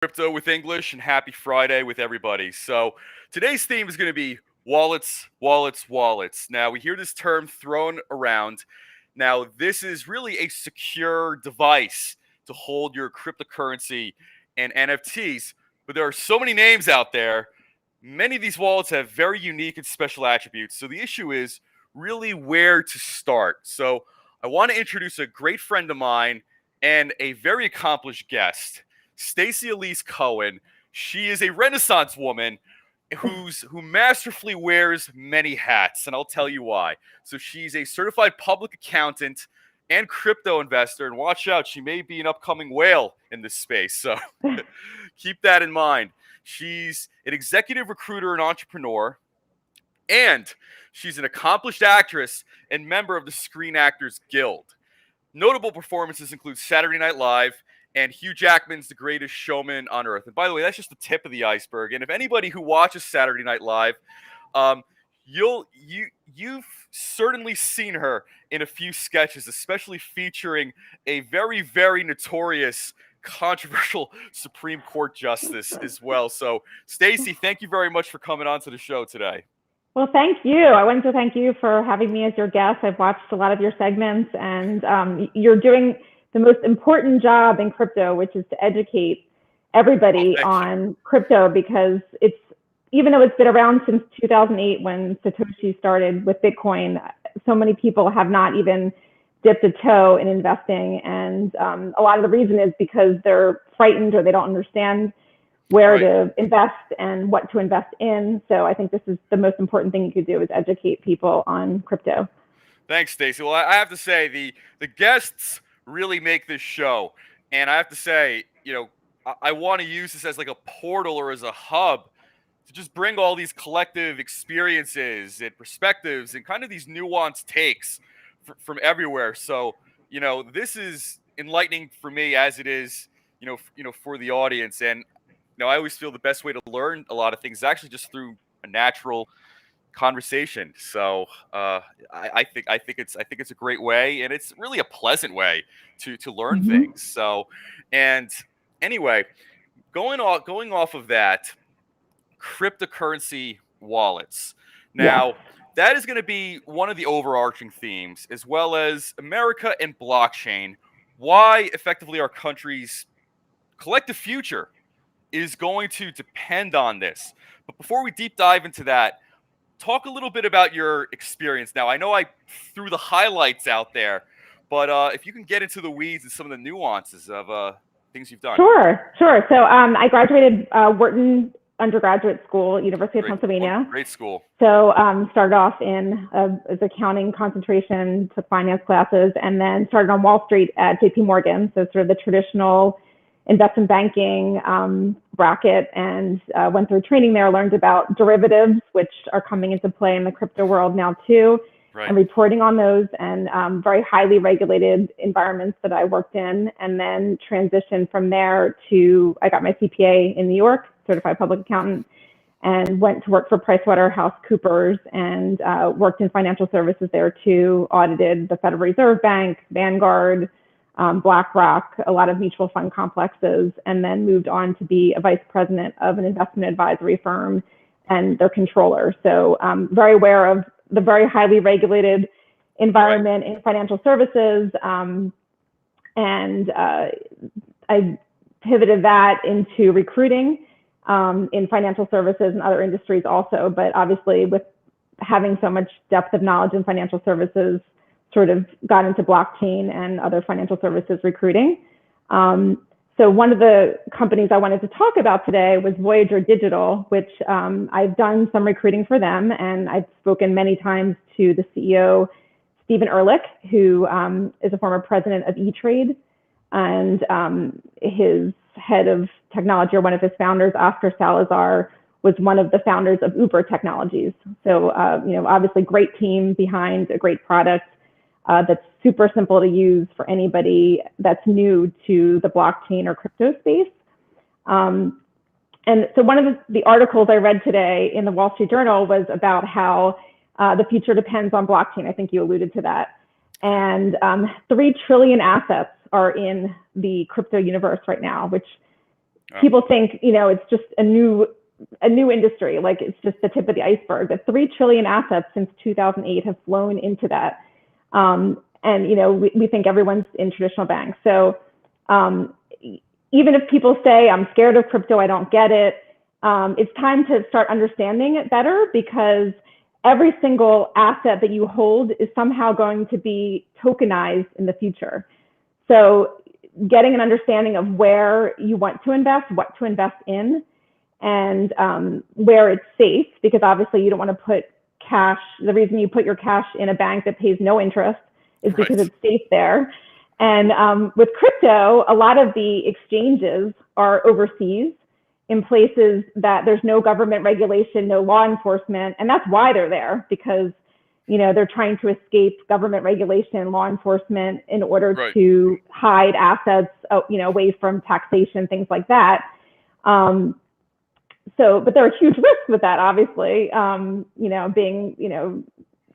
Crypto with English, and happy Friday with everybody. So today's theme is going to be wallets, wallets, wallets. Now we hear this term thrown around. Now this is really a secure device to hold your cryptocurrency and NFTs, but there are so many names out there. Many of these wallets have very unique and special attributes. So the issue is really where to start. So I want to introduce a great friend of mine and a very accomplished guest. Stacey Alyse Cohen. She is a Renaissance woman who masterfully wears many hats, and I'll tell you why. So she's a certified public accountant and crypto investor, and watch out, she may be an upcoming whale in this space. So keep that in mind. She's an executive recruiter and entrepreneur, and she's an accomplished actress and member of the Screen Actors Guild. Notable performances include Saturday Night Live and Hugh Jackman's The Greatest Showman on Earth. And by the way, that's just the tip of the iceberg. And if anybody who watches Saturday Night Live, you've certainly seen her in a few sketches, especially featuring a very, very notorious, controversial Supreme Court justice as well. So, Stacey, thank you very much for coming on to the show today. Well, thank you. I wanted to thank you for having me as your guest. I've watched a lot of your segments, and you're doing the most important job in crypto, which is to educate everybody on crypto, because it's, even though it's been around since 2008 when Satoshi started with Bitcoin, so many people have not even dipped a toe in investing. And a lot of the reason is because they're frightened or they don't understand where to invest and what to invest in. So I think this is the most important thing you could do, is educate people on crypto. Thanks, Stacey. Well, I have to say the guests really make this show, and I have to say, I want to use this as like a portal or as a hub to just bring all these collective experiences and perspectives and kind of these nuanced takes from everywhere. So this is enlightening for me as it is for the audience. And I always feel the best way to learn a lot of things is actually just through a natural conversation. So I think it's a great way, and it's really a pleasant way to learn things. So, and anyway, going off of that, cryptocurrency wallets. Now, that is going to be one of the overarching themes, as well as America and blockchain. Why effectively our country's collective future is going to depend on this. But before we deep dive into that, talk a little bit about your experience. Now, I know I threw the highlights out there, but if you can get into the weeds and some of the nuances of things you've done. Sure. So I graduated Wharton undergraduate school, University of Pennsylvania. Great school. So started off in as accounting concentration, took finance classes, and then started on Wall Street at JP Morgan. So sort of the traditional investment banking bracket, and went through training there, learned about derivatives, which are coming into play in the crypto world now too, and reporting on those, and very highly regulated environments that I worked in. And then transitioned from there to, I got my CPA in New York, certified public accountant, and went to work for PricewaterhouseCoopers and worked in financial services there too, audited the Federal Reserve Bank, Vanguard, BlackRock, a lot of mutual fund complexes, and then moved on to be a vice president of an investment advisory firm and their controller. So very aware of the very highly regulated environment in financial services. And I pivoted that into recruiting in financial services and other industries also. But obviously, with having so much depth of knowledge in financial services, sort of got into blockchain and other financial services recruiting. So one of the companies I wanted to talk about today was Voyager Digital, which I've done some recruiting for them, and I've spoken many times to the CEO, Stephen Ehrlich, who is a former president of E-Trade, and his head of technology, or one of his founders, Oscar Salazar, was one of the founders of Uber Technologies. So obviously great team behind a great product. That's super simple to use for anybody that's new to the blockchain or crypto space. And so one of the articles I read today in the Wall Street Journal was about how the future depends on blockchain. I think you alluded to that. And 3 trillion assets are in the crypto universe right now, which People think, it's just a new industry, like it's just the tip of the iceberg. But 3 trillion assets since 2008 have flown into that. And, we think everyone's in traditional banks. So even if people say, I'm scared of crypto, I don't get it, it's time to start understanding it better, because every single asset that you hold is somehow going to be tokenized in the future. So getting an understanding of where you want to invest, what to invest in, and where it's safe, because obviously you don't want to put cash, the reason you put your cash in a bank that pays no interest is because it's safe there. And with crypto, a lot of the exchanges are overseas in places that there's no government regulation, no law enforcement. And that's why they're there, because, they're trying to escape government regulation, law enforcement, in order to hide assets, away from taxation, things like that. But there are huge risks with that, obviously, being,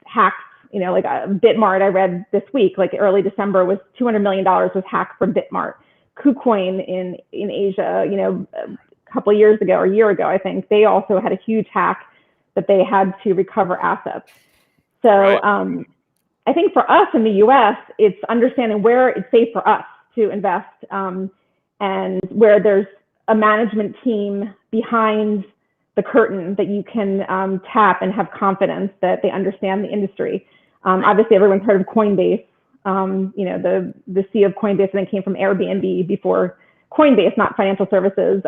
hacked, like Bitmart, I read this week, like early December, was $200 million was hacked from Bitmart. KuCoin in Asia, a couple of years ago, or a year ago, I think, they also had a huge hack that they had to recover assets. So I think for us in the US, it's understanding where it's safe for us to invest, and where there's a management team behind the curtain that you can tap and have confidence that they understand the industry. Obviously, everyone's heard of Coinbase. The CEO of Coinbase, I think, came from Airbnb before Coinbase, not financial services.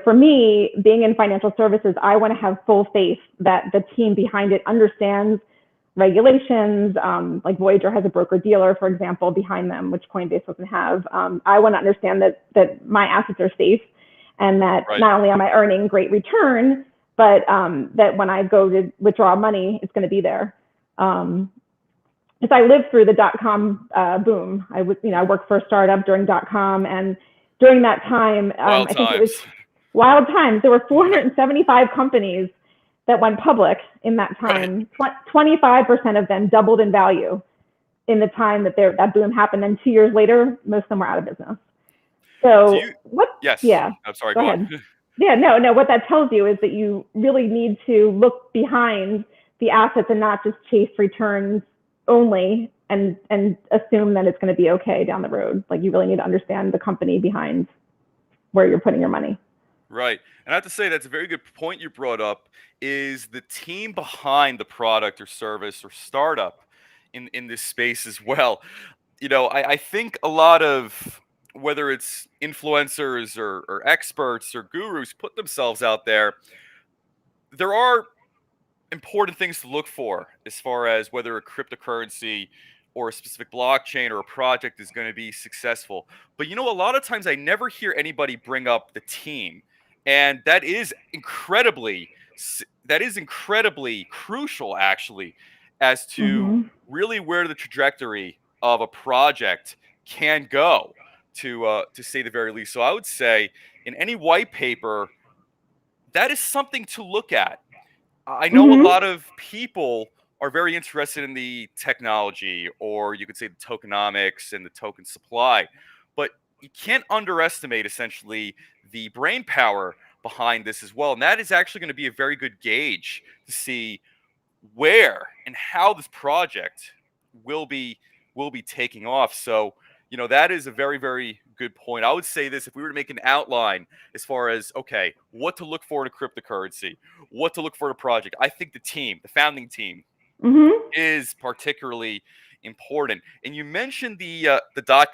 For me, being in financial services, I want to have full faith that the team behind it understands regulations. Like Voyager has a broker-dealer, for example, behind them, which Coinbase doesn't have. I want to understand that my assets are safe, and that not only am I earning great return, but that when I go to withdraw money, it's going to be there. As I lived through the .com boom, I worked for a startup during .com, and during that time, I think it was wild times. There were 475 companies that went public in that time. 25% of them doubled in value in the time that that boom happened. And 2 years later, most of them were out of business. So I'm sorry, go ahead. No, what that tells you is that you really need to look behind the assets and not just chase returns only and assume that it's going to be okay down the road. Like, you really need to understand the company behind where you're putting your money. Right. And I have to say, that's a very good point you brought up, is the team behind the product or service or startup in this space as well. I think a lot of, whether it's influencers or experts or gurus, put themselves out there. There are important things to look for as far as whether a cryptocurrency or a specific blockchain or a project is going to be successful. But a lot of times I never hear anybody bring up the team. And that is incredibly crucial, actually, as to really where the trajectory of a project can go, to say the very least. So I would say, in any white paper, that is something to look at. I know a lot of people are very interested in the technology, or you could say the tokenomics and the token supply, but you can't underestimate, essentially, the brain power behind this as well. And that is actually going to be a very good gauge to see where and how this project will be taking off. So, that is a very, very good point. I would say this: if we were to make an outline as far as, okay, what to look for in a cryptocurrency, what to look for in a project, I think the founding team, is particularly important. And you mentioned the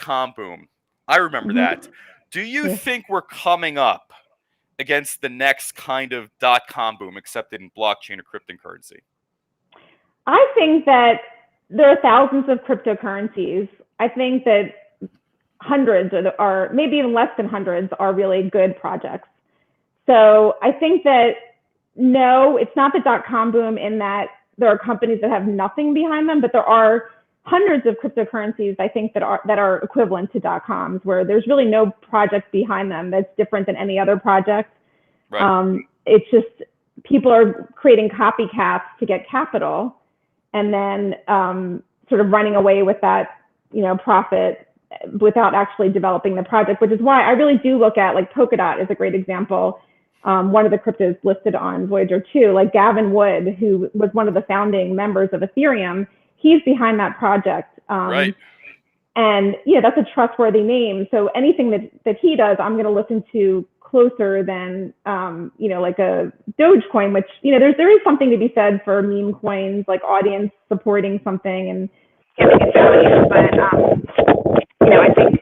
.com boom. I remember that. Do you think we're coming up against the next kind of .com boom, except in blockchain or cryptocurrency? I think that there are thousands of cryptocurrencies. I think that hundreds, or maybe even less than hundreds, are really good projects. So I think that, no, it's not the .com boom in that there are companies that have nothing behind them, but there are hundreds of cryptocurrencies, I think, that are equivalent to .coms, where there's really no project behind them that's different than any other project. It's just people are creating copycats to get capital, and then sort of running away with that, profit without actually developing the project, which is why I really do look at like Polkadot is a great example. One of the cryptos listed on Voyager too, like Gavin Wood, who was one of the founding members of Ethereum, he's behind that project. Right. And yeah, that's a trustworthy name. So anything that he does, I'm going to listen to closer than, like a Dogecoin, which, there is something to be said for meme coins, like audience supporting something and giving it value. But, I think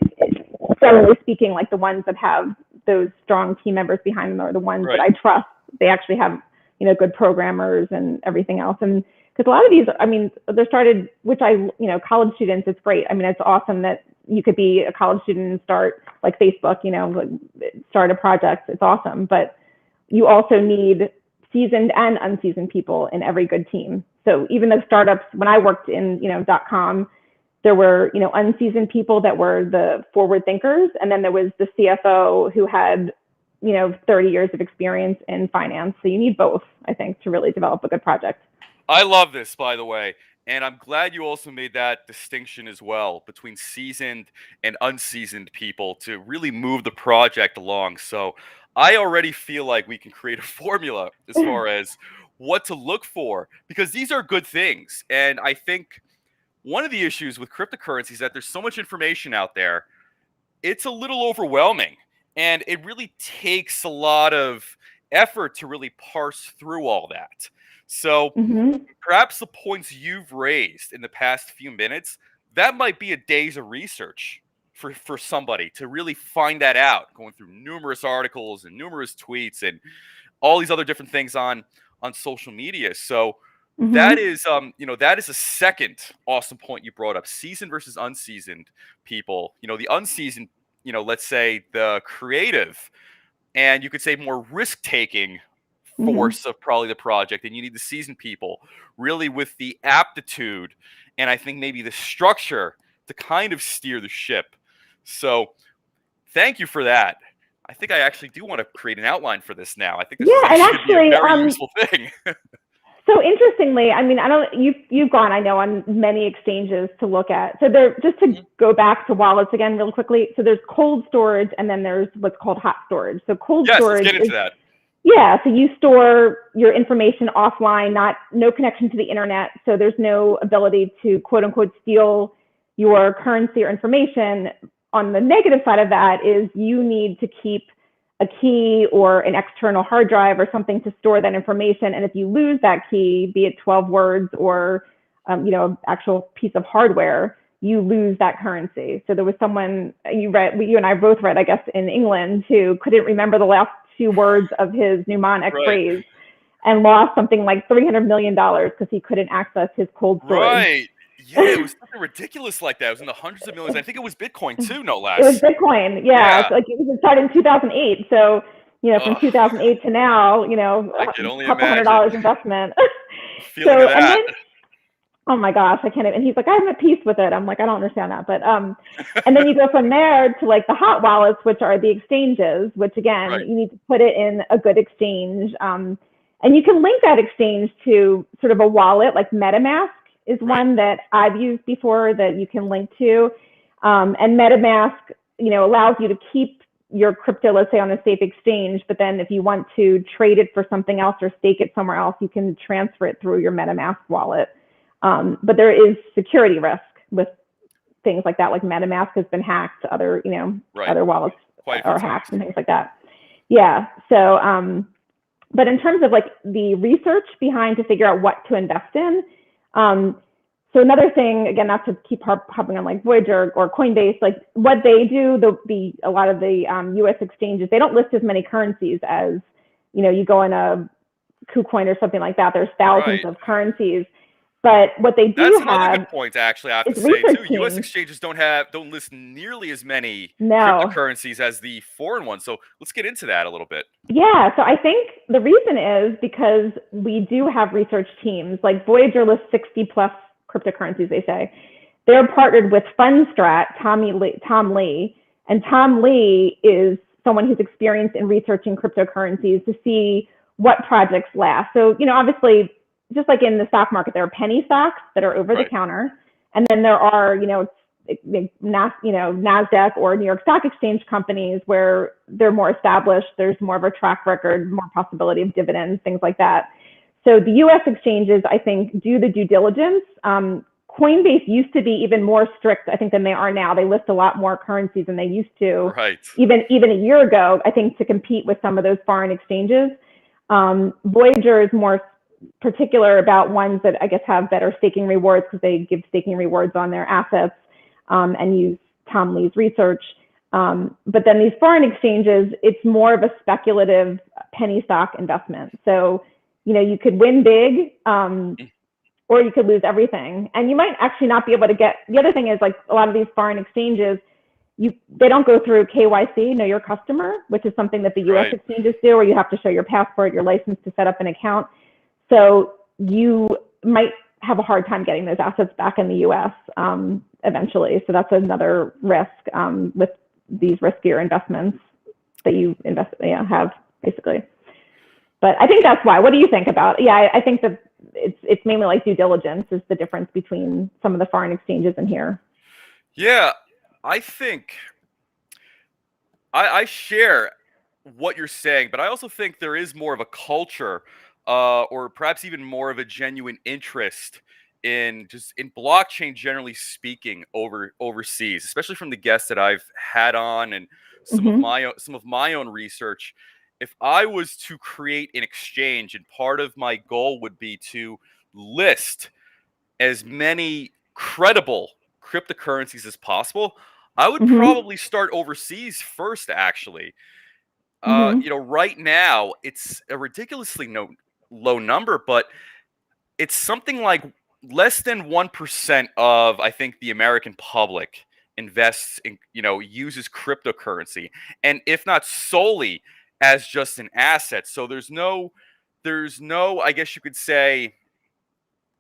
generally speaking, like the ones that have those strong team members behind them are the ones that I trust. They actually have, good programmers and everything else. And because a lot of these, they're started, which college students, it's great. It's awesome that you could be a college student and start like Facebook, start a project. It's awesome. But you also need seasoned and unseasoned people in every good team. So even the startups, when I worked in, .com, there were, unseasoned people that were the forward thinkers. And then there was the CFO who had, 30 years of experience in finance. So you need both, I think, to really develop a good project. I love this, by the way. And I'm glad you also made that distinction as well between seasoned and unseasoned people to really move the project along. So I already feel like we can create a formula as far as what to look for, because these are good things. And I think one of the issues with cryptocurrencies is that there's so much information out there, it's a little overwhelming. And it really takes a lot of effort to really parse through all that. So perhaps the points you've raised in the past few minutes, that might be a day's of research for somebody to really find that out, going through numerous articles and numerous tweets and all these other different things on social media. So that is, that is a second awesome point you brought up: seasoned versus unseasoned people. The unseasoned, let's say the creative, and you could say more risk-taking force of probably the project, and you need the seasoned people really with the aptitude and I think maybe the structure to kind of steer the ship. So thank you for that. I think I actually do want to create an outline for this now. I think this is actually a very useful thing. So interestingly, you've gone, I know, on many exchanges to look at. So just to go back to wallets again real quickly. So there's cold storage and then there's what's called hot storage. So cold storage, let's get into that. Yeah, so you store your information offline, no connection to the internet. So there's no ability to quote unquote steal your currency or information. On the negative side of that is you need to keep a key or an external hard drive or something to store that information. And if you lose that key, be it 12 words or, actual piece of hardware, you lose that currency. So there was someone you and I both read, I guess, in England, who couldn't remember the last 2 words of his mnemonic phrase and lost something like $300 million because he couldn't access his cold storage. Right. Yeah, it was something ridiculous like that. It was in the hundreds of millions. I think it was Bitcoin too, no less. It was Bitcoin. Yeah. Like it started in 2008. So, from 2008 to now, a couple $100 investment. So, and then, oh my gosh, I can't even. And he's like, I'm at peace with it. I'm like, I don't understand that. But, and then you go from there to like the hot wallets, which are the exchanges, which again, you need to put it in a good exchange. And you can link that exchange to sort of a wallet, like MetaMask is one that I've used before that you can link to. And MetaMask, allows you to keep your crypto, let's say on a safe exchange, but then if you want to trade it for something else or stake it somewhere else, you can transfer it through your MetaMask wallet. But there is security risk with things like that, like MetaMask has been hacked, other, other wallets are hacked and things like that. Yeah. So, but in terms of like the research behind to figure out what to invest in, so another thing, again, not to keep hopping on like Voyager or Coinbase, like what they do, a lot of the US exchanges, they don't list as many currencies as, you go in a KuCoin or something like that. There's thousands of currencies. But what they do That's another good point, actually, I have to say, too. U.S. exchanges don't list nearly as many cryptocurrencies as the foreign ones. So let's get into that a little bit. Yeah, so I think the reason is because we do have research teams. Like Voyager lists 60 plus cryptocurrencies, they say. They're partnered with Fundstrat, Tom Lee. And Tom Lee is someone who's experienced in researching cryptocurrencies to see what projects last. So, obviously, just like in the stock market, there are penny stocks that are over the counter. And then there are, NASDAQ or New York Stock Exchange companies where they're more established, there's more of a track record, more possibility of dividends, things like that. So the US exchanges, I think, do the due diligence. Coinbase used to be even more strict, I think, than they are now. They list a lot more currencies than they used to, Right. even a year ago, I think, to compete with some of those foreign exchanges. Voyager is more particular about ones that I guess have better staking rewards because they give staking rewards on their assets and use Tom Lee's research. But then these foreign exchanges, it's more of a speculative penny stock investment. So, you could win big or you could lose everything. And you might actually not be able to get, the other thing is like a lot of these foreign exchanges, they don't go through KYC, know your customer, which is something that the US exchanges do, where you have to show your passport, your license to set up an account. So you might have a hard time getting those assets back in the US eventually. So that's another risk with these riskier investments that you have basically. But I think that's why. What do you think about it? Yeah, I think that it's mainly like due diligence is the difference between some of the foreign exchanges and here. Yeah, I think I share what you're saying, but I also think there is more of a culture or perhaps even more of a genuine interest in blockchain, generally speaking, overseas, especially from the guests that I've had on and some of my own research. If I was to create an exchange, and part of my goal would be to list as many credible cryptocurrencies as possible, I would probably start overseas first, actually. Right now, it's a ridiculously low number, but it's something like less than 1% of, I think, the American public invests in, uses cryptocurrency, and if not solely as just an asset. So there's no, I guess you could say,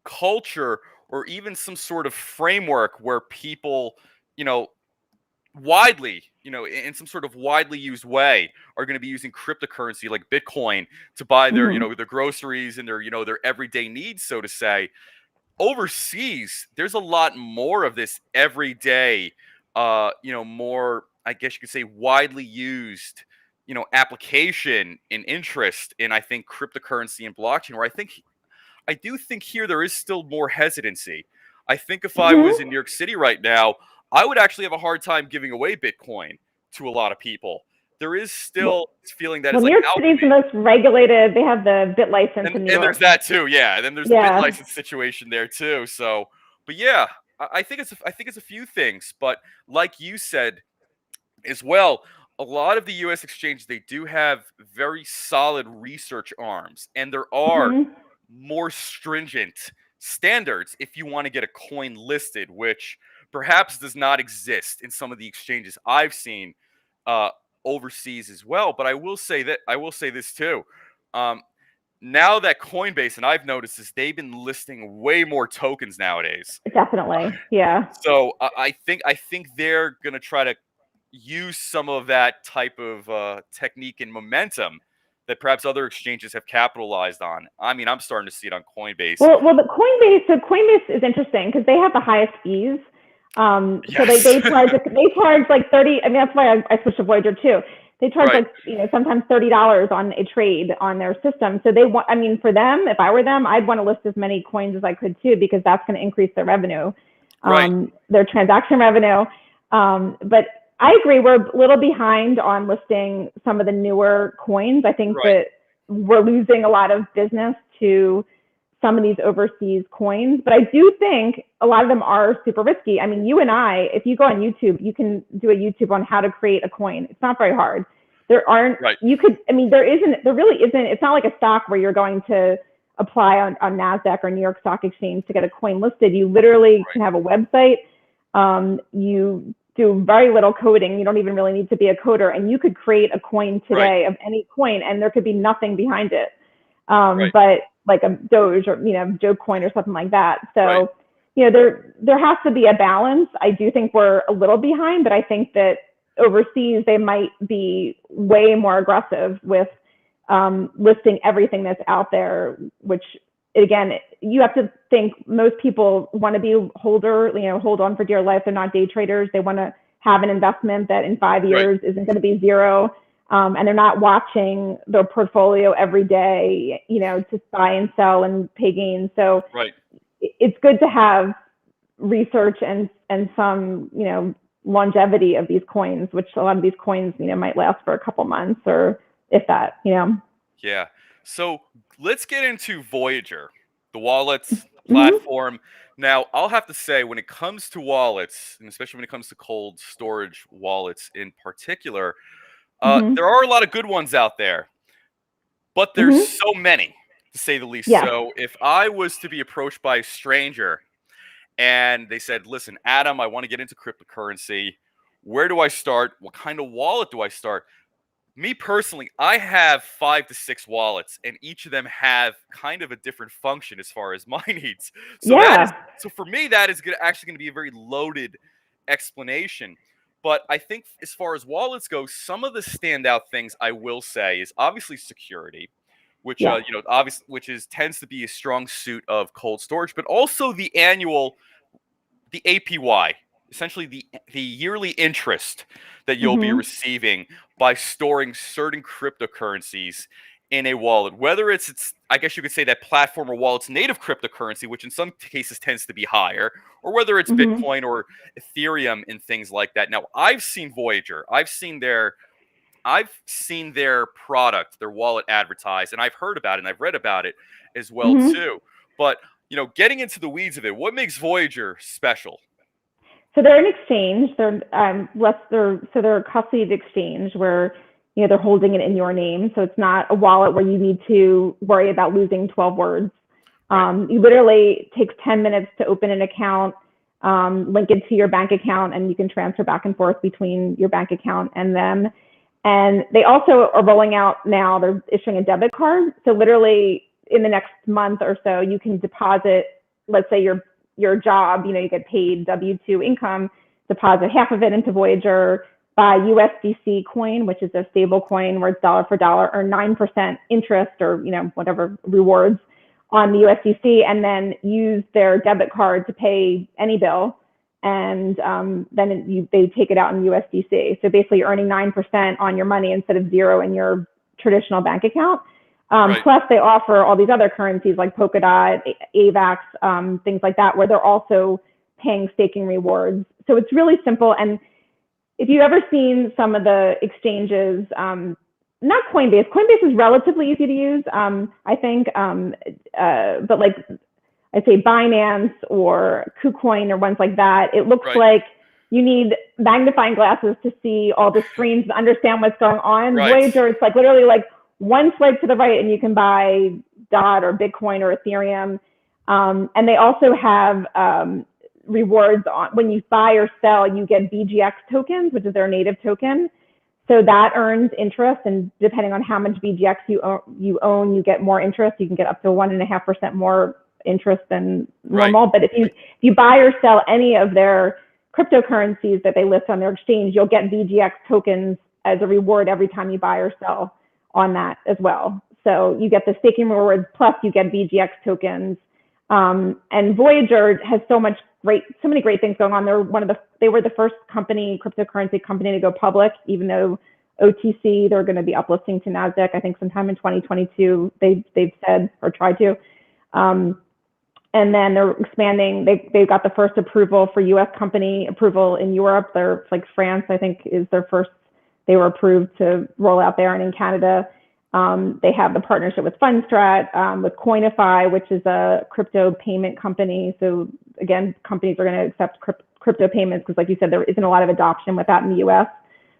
culture or even some sort of framework where people, widely, in some sort of widely used way, are going to be using cryptocurrency like Bitcoin to buy their, their groceries and their, their everyday needs, so to say. Overseas, there's a lot more of this everyday, more, I guess you could say, widely used, application and interest in, I think, cryptocurrency and blockchain, where I do think here there is still more hesitancy. I think if I was in New York City right now, I would actually have a hard time giving away Bitcoin to a lot of people. There is still this feeling that it's like New York City is the most regulated. They have the bit license in New York. And there's that too, yeah. And then there's the bit license situation there too. So, but yeah, I think it's a few things. But like you said as well, a lot of the U.S. exchanges, they do have very solid research arms, and there are more stringent standards if you want to get a coin listed, which perhaps does not exist in some of the exchanges I've seen overseas as well. But I will say this too. Now that Coinbase, and I've noticed this, they've been listing way more tokens nowadays. Definitely, yeah. So I think they're gonna try to use some of that type of technique and momentum that perhaps other exchanges have capitalized on. I mean, I'm starting to see it on Coinbase. Well, the Coinbase is interesting because they have the highest fees. So they charge like 30. I mean, that's why I switched to Voyager too. They charge like, sometimes $30 on a trade on their system. So they want, I mean, for them, if I were them, I'd want to list as many coins as I could too, because that's going to increase their revenue, their transaction revenue. But I agree, we're a little behind on listing some of the newer coins. I think that we're losing a lot of business to some of these overseas coins, but I do think a lot of them are super risky. I mean, you and I, if you go on YouTube, you can do a YouTube on how to create a coin. It's not very hard. There aren't, you could, I mean, there really isn't, it's not like a stock where you're going to apply on NASDAQ or New York Stock Exchange to get a coin listed. You literally can have a website. You do very little coding. You don't even really need to be a coder, and you could create a coin today of any coin, and there could be nothing behind it. But like a Doge or, Joe coin or something like that. So, there has to be a balance. I do think we're a little behind, but I think that overseas, they might be way more aggressive with listing everything that's out there, which again, you have to think most people want to be hold on for dear life. They're not day traders. They want to have an investment that in 5 years isn't going to be zero. And they're not watching their portfolio every day, to buy and sell and pay gains. So it's good to have research and some, longevity of these coins, which a lot of these coins, might last for a couple months or if that, Yeah. So let's get into Voyager, the wallets, the platform. Now, I'll have to say, when it comes to wallets, and especially when it comes to cold storage wallets in particular, there are a lot of good ones out there, but there's so many, to say the least. Yeah. So if I was to be approached by a stranger and they said, listen, Adam, I want to get into cryptocurrency. Where do I start? What kind of wallet do I start? Me personally, I have 5 to 6 wallets, and each of them have kind of a different function as far as my needs. So so for me, that is actually going to be a very loaded explanation. But I think as far as wallets go, some of the standout things I will say is obviously security, which tends to be a strong suit of cold storage, but also the APY, essentially the yearly interest that you'll be receiving by storing certain cryptocurrencies in a wallet, whether it's I guess you could say that platform or wallet's native cryptocurrency, which in some cases tends to be higher, or whether it's Bitcoin or Ethereum and things like that. Now, I've seen Voyager, I've seen their product, their wallet advertised, and I've heard about it and I've read about it as well too. But getting into the weeds of it, what makes Voyager special? So they're an exchange. They're a custodied exchange where they're holding it in your name. So it's not a wallet where you need to worry about losing 12 words. You literally takes 10 minutes to open an account, link it to your bank account, and you can transfer back and forth between your bank account and them. And they also are rolling out now. They're issuing a debit card. So literally in the next month or so, you can deposit, let's say your job, you get paid W-2 income, deposit half of it into Voyager, buy USDC coin, which is a stable coin where it's dollar for dollar, earn 9% interest or, whatever rewards on the USDC, and then use their debit card to pay any bill. And then they take it out in USDC. So basically you're earning 9% on your money instead of 0 in your traditional bank account. Plus, they offer all these other currencies like Polkadot, AVAX, things like that, where they're also paying staking rewards. So it's really simple. And if you've ever seen some of the exchanges, not Coinbase. Coinbase is relatively easy to use, I think. But like I'd say Binance or KuCoin or ones like that, it looks like you need magnifying glasses to see all the screens and understand what's going on. Voyager, it's like literally like one swipe to the right and you can buy DOT or Bitcoin or Ethereum. And they also have rewards on when you buy or sell, you get VGX tokens, which is their native token. So that earns interest, and depending on how much VGX you own, you get more interest. You can get up to 1.5% more interest than normal. But if you buy or sell any of their cryptocurrencies that they list on their exchange, you'll get VGX tokens as a reward every time you buy or sell on that as well. So you get the staking rewards, plus you get VGX tokens. And Voyager has so many great things going on. They were the first cryptocurrency company to go public, even though OTC, they're going to be uplisting to NASDAQ, I think sometime in 2022, they've said, or tried to. And then they're expanding. They've got the first approval for US company approval in Europe. They're like France, I think, is their first. They were approved to roll out there, and in Canada. They have the partnership with Fundstrat, with Coinify, which is a crypto payment company. So again, companies are going to accept crypto payments because, like you said, there isn't a lot of adoption with that in the US,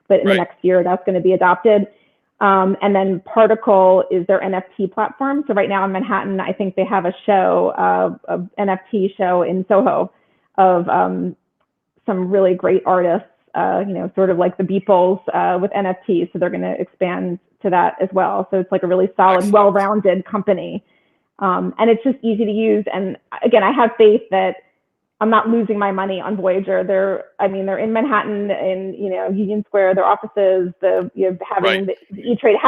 but in the next year, that's going to be adopted. And then Particle is their NFT platform. So right now in Manhattan, I think they have a show, an NFT show in Soho of some really great artists, sort of like the Beatles with NFTs. So they're going to expand to that as well. So it's like a really solid, well-rounded company. And it's just easy to use. And again, I have faith that I'm not losing my money on Voyager. They're in Manhattan, in Union Square, their offices, having the E-Trade,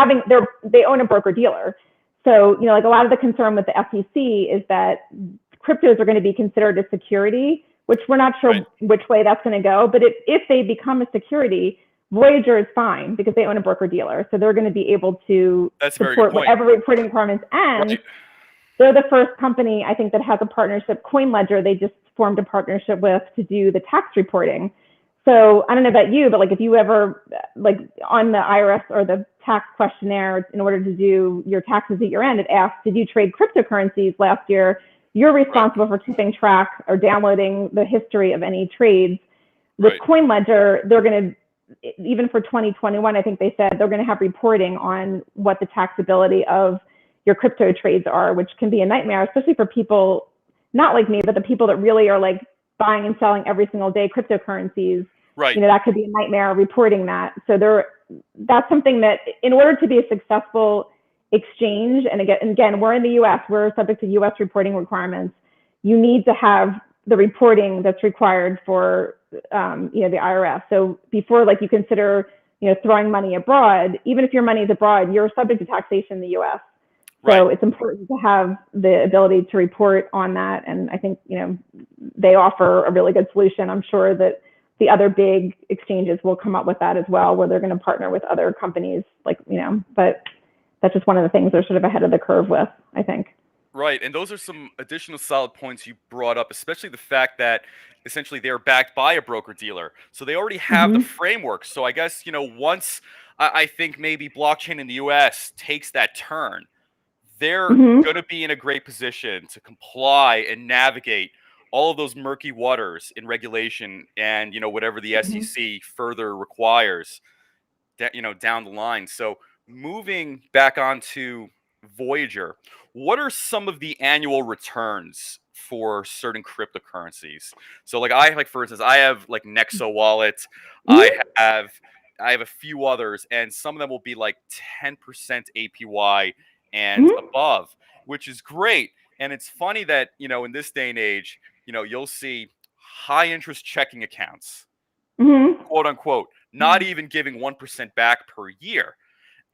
they own a broker dealer. So, like a lot of the concern with the SEC is that cryptos are going to be considered a security, which we're not sure which way that's going to go. But if they become a security, Voyager is fine because they own a broker dealer. So they're going to be able to support whatever reporting requirements. And they're the first company, I think, that has a partnership. CoinLedger, they just formed a partnership with to do the tax reporting. So I don't know about you, but like if you ever, like on the IRS or the tax questionnaire, in order to do your taxes at your end, it asks, did you trade cryptocurrencies last year? You're responsible for keeping track or downloading the history of any trades. With CoinLedger, they're going to, even for 2021, I think they said they're going to have reporting on what the taxability of your crypto trades are, which can be a nightmare, especially for people not like me, but the people that really are like buying and selling every single day cryptocurrencies. That could be a nightmare reporting that. So that's something that, in order to be a successful exchange, and again, we're in the U.S., we're subject to U.S. reporting requirements. You need to have the reporting that's required for the IRS. So before like you consider throwing money abroad, even if your money is abroad, you're subject to taxation in the U.S. So it's important to have the ability to report on that. And I think they offer a really good solution. I'm sure that the other big exchanges will come up with that as well, where they're going to partner with other companies, but that's just one of the things they're sort of ahead of the curve with, I think. Right, and those are some additional solid points you brought up, especially the fact that essentially they're backed by a broker-dealer. So they already have the framework. So I guess, once I think maybe blockchain in the US takes that turn, they're going to be in a great position to comply and navigate all of those murky waters in regulation and, whatever the SEC further requires, down the line. So moving back onto Voyager, what are some of the annual returns for certain cryptocurrencies? So for instance, I have like Nexo Wallet, I have a few others, and some of them will be like 10% APY and above, which is great. And it's funny that, in this day and age, you'll see high interest checking accounts, quote unquote, not even giving 1% back per year.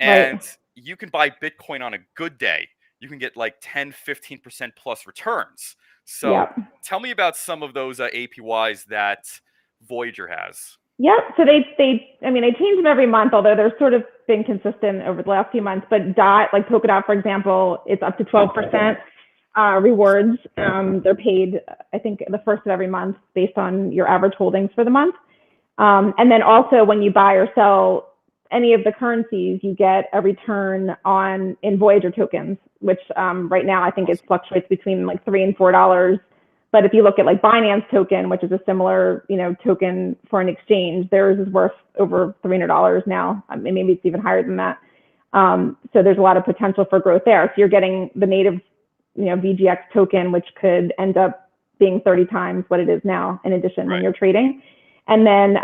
And you can buy Bitcoin on a good day. You can get like 10, 15% plus returns. So tell me about some of those APYs that Voyager has. Yep. So they change them every month, although they're sort of been consistent over the last few months. But Polkadot, for example, it's up to 12% rewards. They're paid, I think, the first of every month based on your average holdings for the month. And then also when you buy or sell any of the currencies, you get a return in Voyager tokens, which right now I think it fluctuates between like $3 and $4. But if you look at like Binance token, which is a similar token for an exchange, theirs is worth over $300 now. Maybe it's even higher than that. So there's a lot of potential for growth there. So you're getting the native VGX token, which could end up being 30 times what it is now in addition when you're trading. And then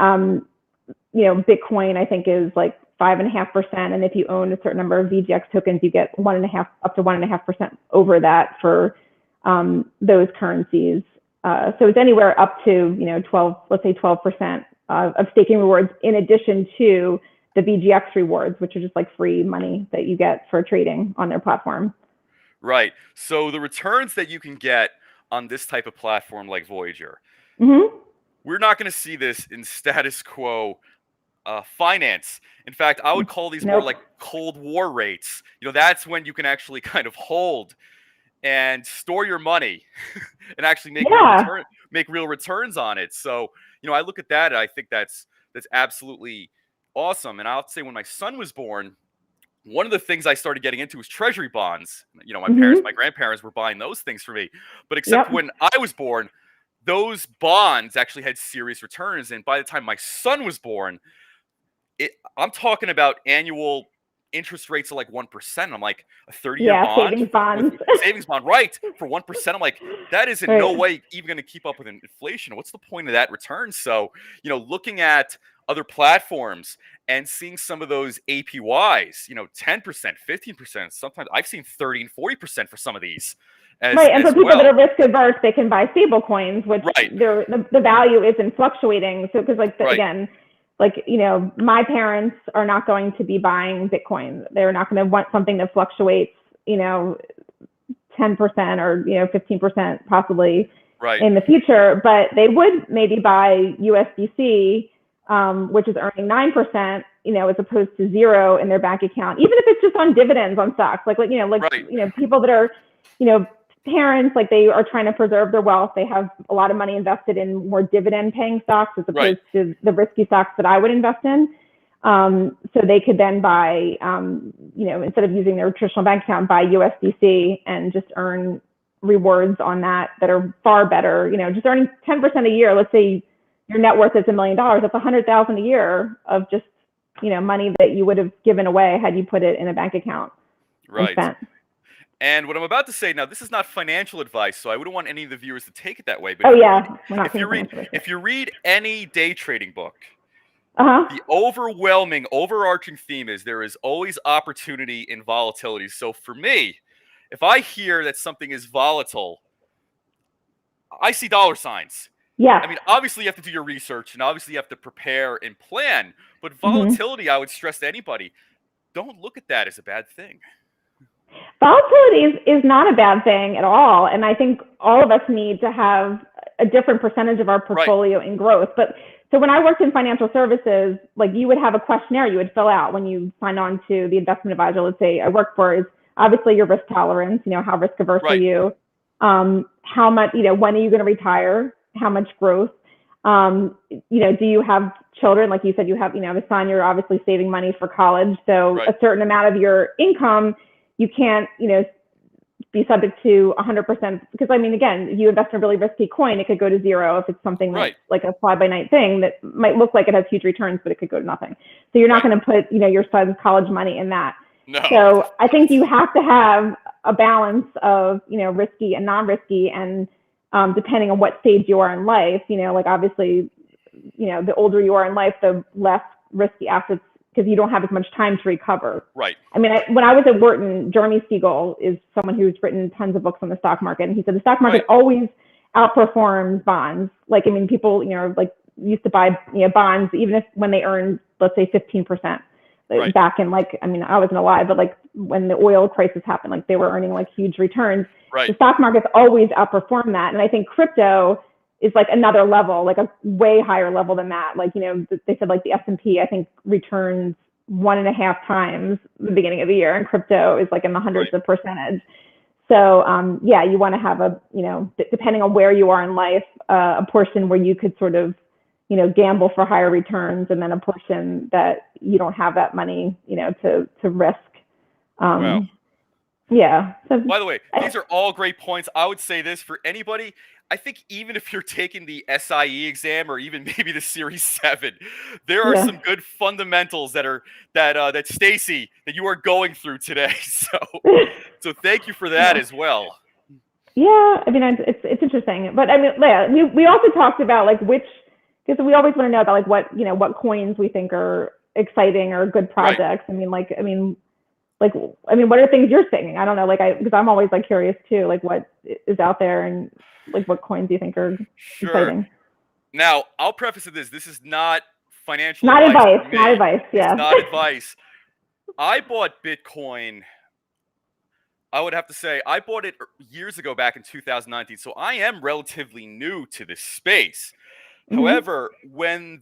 Bitcoin, I think, is like 5.5%. And if you own a certain number of VGX tokens, you get up to 1.5% over that for those currencies. So it's anywhere up to 12% of staking rewards, in addition to the VGX rewards, which are just like free money that you get for trading on their platform. Right. So the returns that you can get on this type of platform like Voyager, we're not going to see this in status quo finance. In fact, I would call these more like Cold War rates. That's when you can actually kind of hold and store your money and actually make real returns on it. So, I look at that and I think that's absolutely awesome. And I'll say when my son was born, one of the things I started getting into was treasury bonds. My grandparents were buying those things for me. But except when I was born, those bonds actually had serious returns. And by the time my son was born, I'm talking about annual interest rates of like 1%. I'm like, a 30-year bond, savings bond, right? For 1%. I'm like, that is in no way even going to keep up with inflation. What's the point of that return? So, looking at other platforms and seeing some of those APYs, 10%, 15%, sometimes I've seen 30 and 40% for some of these. And for people that are risk averse, they can buy stable coins, which the value isn't fluctuating. So, because again, my parents are not going to be buying Bitcoin. They're not going to want something that fluctuates 10% or 15% possibly Right. in the future, but they would maybe buy USDC, which is earning 9%, as opposed to 0 in their bank account, even if it's just on dividends on stocks, like Right. people that are, parents, like they are trying to preserve their wealth. They have a lot of money invested in more dividend paying stocks as opposed to the risky stocks that I would invest in. So they could then buy, instead of using their traditional bank account, buy USDC and just earn rewards on that are far better. Just earning 10% a year. Let's say your net worth is $1 million. That's $100,000 a year of just money that you would have given away had you put it in a bank account. Right. And spent. And what I'm about to say now, this is not financial advice, so I wouldn't want any of the viewers to take it that way. But if you read any day trading book, uh-huh. the overwhelming, overarching theme is there is always opportunity in volatility. So for me, if I hear that something is volatile, I see dollar signs. Yeah. I mean, obviously you have to do your research, and obviously you have to prepare and plan. But volatility, I would stress to anybody, don't look at that as a bad thing. Volatility is not a bad thing at all. And I think all of us need to have a different percentage of our portfolio in growth. But so when I worked in financial services, like you would have a questionnaire you would fill out when you sign on to the investment advisor. Let's say I work for is obviously your risk tolerance, how risk averse are you? How much, when are you going to retire? How much growth? Do you have children? Like you said, you have, a son, you're obviously saving money for college. So a certain amount of your income, you can't, be subject to 100%. Because I mean, again, if you invest in a really risky coin, it could go to 0 if it's something that's like a fly-by-night thing that might look like it has huge returns, but it could go to nothing. So you're not going to put, your son's college money in that. No. So I think you have to have a balance of, risky and non-risky, and depending on what stage you are in life, like obviously, the older you are in life, the less risky assets, because you don't have as much time to recover. Right. I mean, when I was at Wharton, Jeremy Siegel is someone who's written tons of books on the stock market, and he said the stock market always outperforms bonds. Like, I mean, people, like used to buy, bonds even if when they earned, let's say, 15%. Back in I wasn't alive, but like when the oil crisis happened, like they were earning like huge returns. The stock market's always outperformed that. And I think crypto is like another level, like a way higher level than that. Like, they said like the S&P, I think, returns 1.5 times the beginning of the year, and crypto is like in the hundreds of percentage. So you want to have a, depending on where you are in life, a portion where you could sort of, gamble for higher returns, and then a portion that you don't have that money, to risk. Wow. Yeah. So, by the way, these are all great points. I would say this for anybody. I think even if you're taking the SIE exam or even maybe the Series 7, there are some good fundamentals that Stacey, that you are going through today. So thank you for that as well. Yeah, I mean, it's interesting, but I mean, we also talked about like because we always want to know about like what coins we think are exciting or good projects. I mean, what are things you're thinking? I don't know, because I'm always like curious too, like what is out there and like what coins do you think are exciting? Now, I'll preface this. This is not financial advice. Not advice. Yeah. It's not advice. I bought Bitcoin. I would have to say I bought it years ago, back in 2019. So I am relatively new to this space. However, when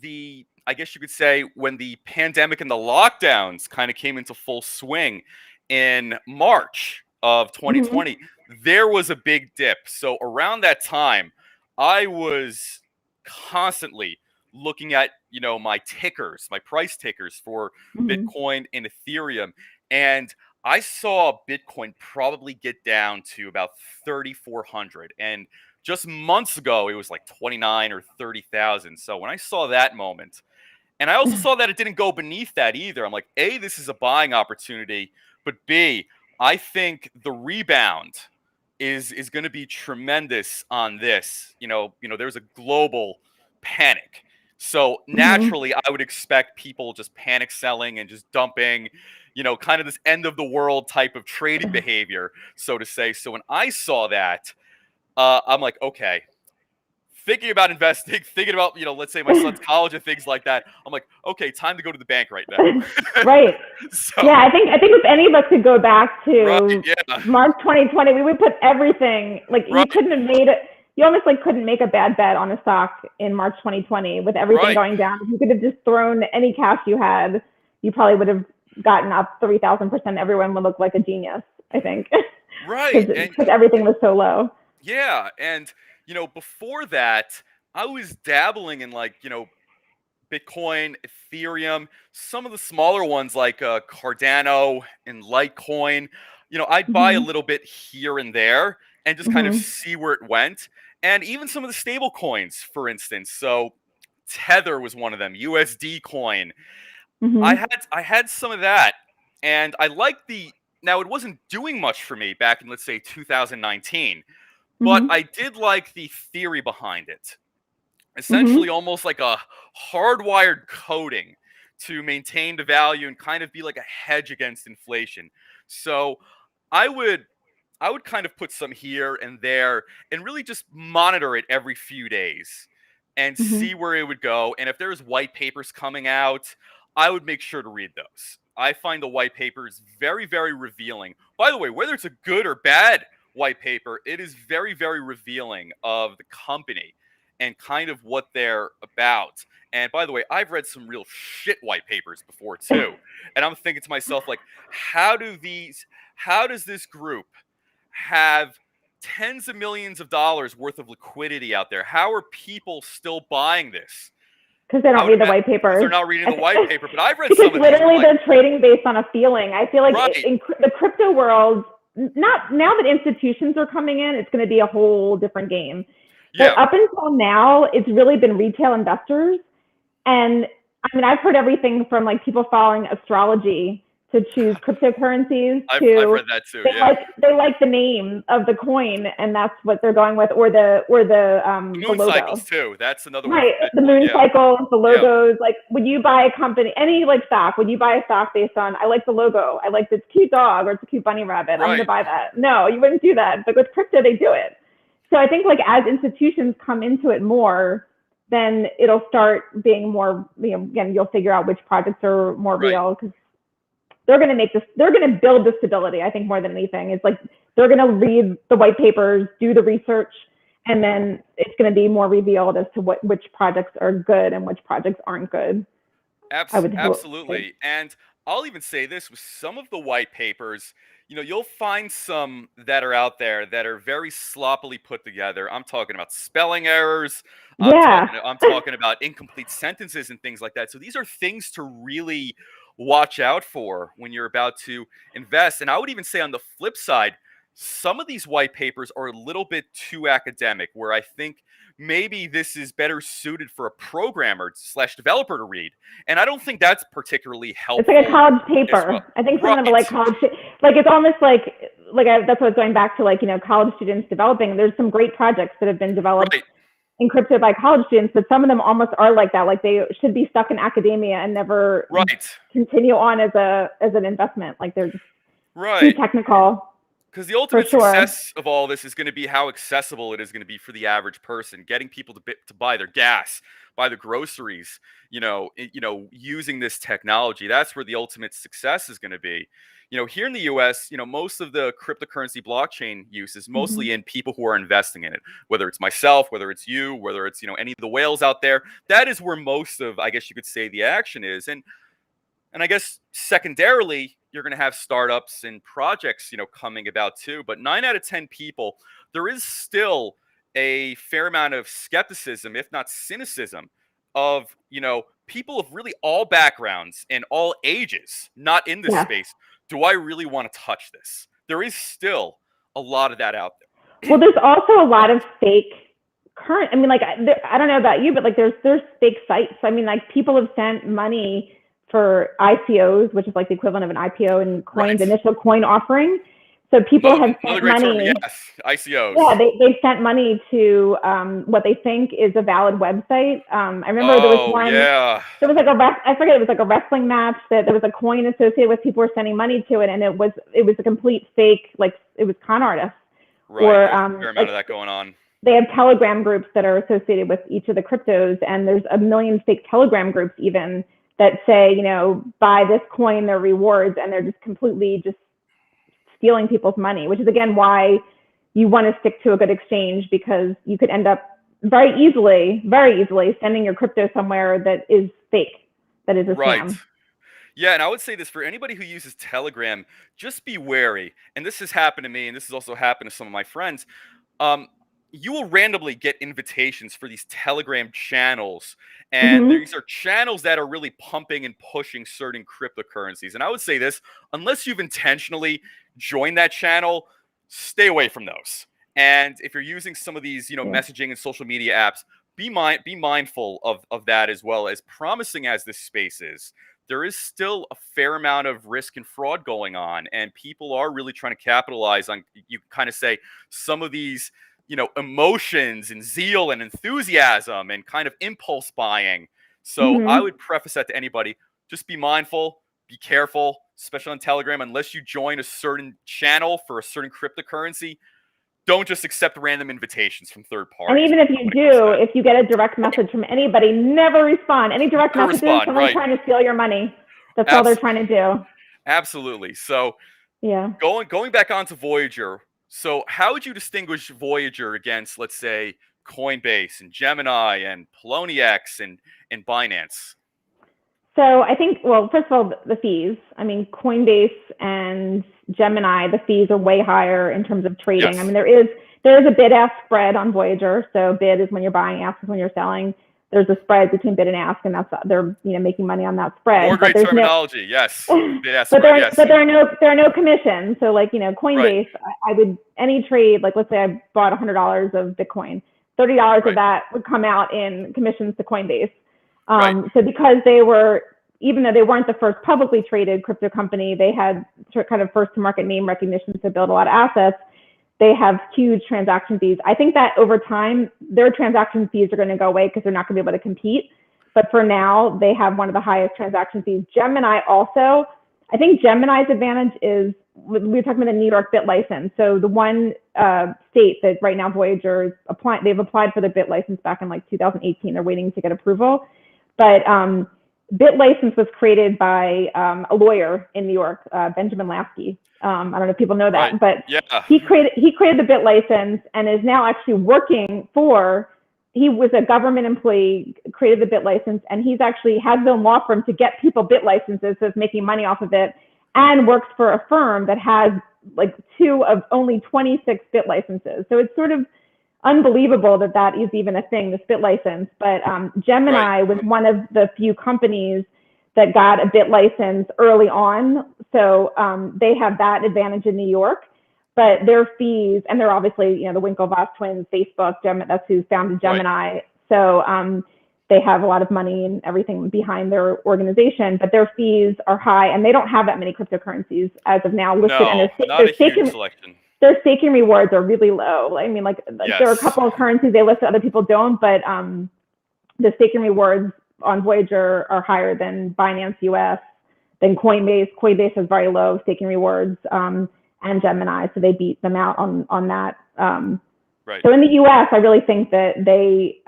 I guess you could say when the pandemic and the lockdowns kind of came into full swing in March of 2020, there was a big dip. So around that time, I was constantly looking at, my tickers, my price tickers for Bitcoin and Ethereum. And I saw Bitcoin probably get down to about 3,400. And just months ago, it was like 29 or 30,000. So when I saw that moment, and I also saw that it didn't go beneath that either, I'm like, A, this is a buying opportunity, but B, I think the rebound is going to be tremendous on this. There's a global panic. So naturally, I would expect people just panic selling and just dumping, kind of this end of the world type of trading behavior, so to say. So when I saw that, I'm like, okay, thinking about investing, thinking about, let's say my son's college and things like that. I'm like, okay, time to go to the bank right now. Right. So, yeah, I think if any of us could go back to right, yeah. March 2020, we would put everything, like you Right. couldn't have made it, you almost like couldn't make a bad bet on a stock in March 2020 with everything Right. going down. If you could have just thrown any cash you had, you probably would have gotten up 3,000%. Everyone would look like a genius, I think. Right. Because everything was so low. Yeah. And, before that, I was dabbling in like, Bitcoin, Ethereum, some of the smaller ones like Cardano and Litecoin. I'd buy a little bit here and there and just kind of see where it went. And even some of the stable coins, for instance. So Tether was one of them, USD coin. I had some of that, and I liked now it wasn't doing much for me back in, let's say, 2019, but I did like the theory behind it. Essentially almost like a hardwired coding to maintain the value and kind of be like a hedge against inflation. So I would kind of put some here and there and really just monitor it every few days and see where it would go. And if there's white papers coming out, I would make sure to read those. I find the white papers very, very revealing. By the way, whether it's a good or bad white paper, it is very, very revealing of the company and kind of what they're about. And by the way, I've read some real shit white papers before too. And I'm thinking to myself, like, how does this group have tens of millions of dollars worth of liquidity out there? How are people still buying this? Because they don't read the white papers. They're not reading the white paper, but I've read because some of literally these. They're trading based on a feeling. I feel like Right. in the crypto world, not now that institutions are coming in, it's going to be a whole different game. Yeah. But up until now, it's really been retail investors. And I mean, I've heard everything from like people following astrology to choose cryptocurrencies I've to read that too. Yeah. they like the name of the coin and that's what they're going with, or the Moon logo. cycles too. That's another one. Right, the moon cycles, the logos. Like, would you buy a company, any like stock? Would you buy a stock based on, I like the logo, I like this cute dog or it's a cute bunny rabbit, I'm going to buy that? No, you wouldn't do that. But with crypto, they do it. So I think like as institutions come into it more, then it'll start being more, again, you'll figure out which projects are more real because they're going to make this, they're going to build the stability, I think, more than anything. It's like they're going to read the white papers, do the research, and then it's going to be more revealed as to which projects are good and which projects aren't good. Absolutely. And I'll even say this, with some of the white papers, you'll find some that are out there that are very sloppily put together. I'm talking about spelling errors. I'm talking about incomplete sentences and things like that. So these are things to really watch out for when you're about to invest. And I would even say on the flip side, some of these white papers are a little bit too academic, where I think maybe this is better suited for a programmer / developer to read. And I don't think that's particularly helpful. It's like a college paper. Well. I think some of the like college, like it's almost like that's what I was going back to, like, college students developing. There's some great projects that have been developed in crypto by college students, but some of them almost are like that. Like they should be stuck in academia and never continue on as an investment. Like they're just too technical. Because the ultimate success of all this is going to be how accessible it is going to be for the average person, getting people to buy their gas, buy their groceries, using this technology. That's where the ultimate success is going to be. Here in the US, most of the cryptocurrency blockchain use is mostly in people who are investing in it, whether it's myself, whether it's you, whether it's, any of the whales out there. That is where most of, I guess you could say, the action is. And I guess secondarily, you're going to have startups and projects, coming about too. But 9 out of 10 people, there is still a fair amount of skepticism, if not cynicism, of, people of really all backgrounds and all ages, not in this space. Do I really want to touch this? There is still a lot of that out there. Well, there's also a lot of fake I mean, like, I don't know about you, but like there's fake sites. I mean, like people have sent money for ICOs, which is like the equivalent of an IPO and coin's initial coin offering. So people have sent money. ICOs. Yeah, they've sent money to what they think is a valid website. I remember there was one. Yeah. There was like I forget, it was like a wrestling match that there was a coin associated with. People were sending money to it, and it was a complete fake. Like it was con artists. Right. There's a fair amount of that going on. they have Telegram groups that are associated with each of the cryptos, and there's a million fake Telegram groups even that say, you know, buy this coin, their rewards, and they're just completely just stealing people's money, which is again why you want to stick to a good exchange, because you could end up very easily sending your crypto somewhere that is fake, that is a scam. Yeah, and I would say this for anybody who uses Telegram, just be wary. And this has happened to me, and this has also happened to some of my friends. You will randomly get invitations for these Telegram channels, and these are channels that are really pumping and pushing certain cryptocurrencies. And I would say this, unless you've intentionally joined that channel, stay away from those. And if you're using some of these, you know, messaging and social media apps, be mindful of that, as well. As promising as this space is, there is still a fair amount of risk and fraud going on, and people are really trying to capitalize on, you kind of say, some of these, you know, emotions and zeal and enthusiasm and kind of impulse buying. So I would preface that to anybody. Just be mindful, be careful, especially on Telegram. Unless you join a certain channel for a certain cryptocurrency, don't just accept random invitations from third parties. And even if you do, if you get a direct message from anybody, never respond. Any direct messages, someone's trying to steal your money. That's all they're trying to do. Absolutely. So yeah, going back onto Voyager. So how would you distinguish Voyager against, let's say, Coinbase and Gemini and Poloniex and Binance? So I think, well, first of all, the fees. I mean, Coinbase and Gemini, the fees are way higher in terms of trading. Yes. I mean, there is a bid-ask spread on Voyager. So bid is when you're buying, ask is when you're selling. There's a spread between bid and ask, and that's, they're, you know, making money on that spread. More great terminology, yes. But there are no commissions. So like, you know, Coinbase, I would, any trade, like let's say I bought $100 of Bitcoin, $30 of that would come out in commissions to Coinbase. So because they were, even though they weren't the first publicly traded crypto company, they had kind of first to market name recognition to build a lot of assets. They have huge transaction fees. I think that over time, their transaction fees are going to go away because they're not going to be able to compete. But for now, they have one of the highest transaction fees. Gemini also, I think Gemini's advantage is, we were talking about the New York bit license. So the one state that right now Voyager is applying, they've applied for the bit license back in like 2018. They're waiting to get approval. But bit license was created by a lawyer in New York, Benjamin Lasky. I don't know if people know that, but he created the bit license and is now actually working for, he was a government employee, created the bit license, and he's actually has his own law firm to get people bit licenses, so it's making money off of it, and works for a firm that has like 2 of only 26 bit licenses. So it's sort of unbelievable that that is even a thing, this bit license. But Gemini was one of the few companies that got a bit license early on. So they have that advantage in New York, but their fees, and they're obviously, you know, the Winklevoss twins, Facebook, that's who founded Gemini. So they have a lot of money and everything behind their organization, but their fees are high, and they don't have that many cryptocurrencies as of now listed. No, and not a huge selection. Their staking rewards are really low. I mean, like there are a couple of currencies they list that other people don't, but the staking rewards on Voyager are higher than Binance US, than Coinbase. Coinbase has very low staking rewards, and Gemini, so they beat them out on that. So in the US, I really think that they,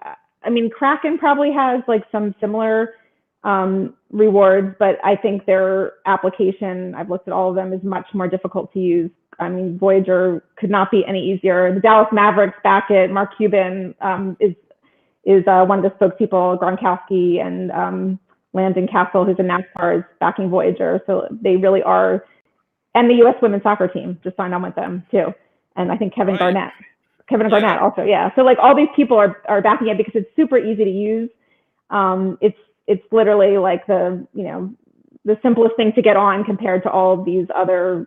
I mean, Kraken probably has like some similar rewards, but I think their application, I've looked at all of them, is much more difficult to use. I mean, Voyager could not be any easier. The Dallas Mavericks back at Mark Cuban is one of the spokespeople, Gronkowski and Landon Castle, who's in NASCAR, is backing Voyager. So they really are, and the U.S. women's soccer team just signed on with them too. And I think Kevin Garnett also, So like all these people are backing it because it's super easy to use. It's literally like the simplest thing to get on compared to all of these other,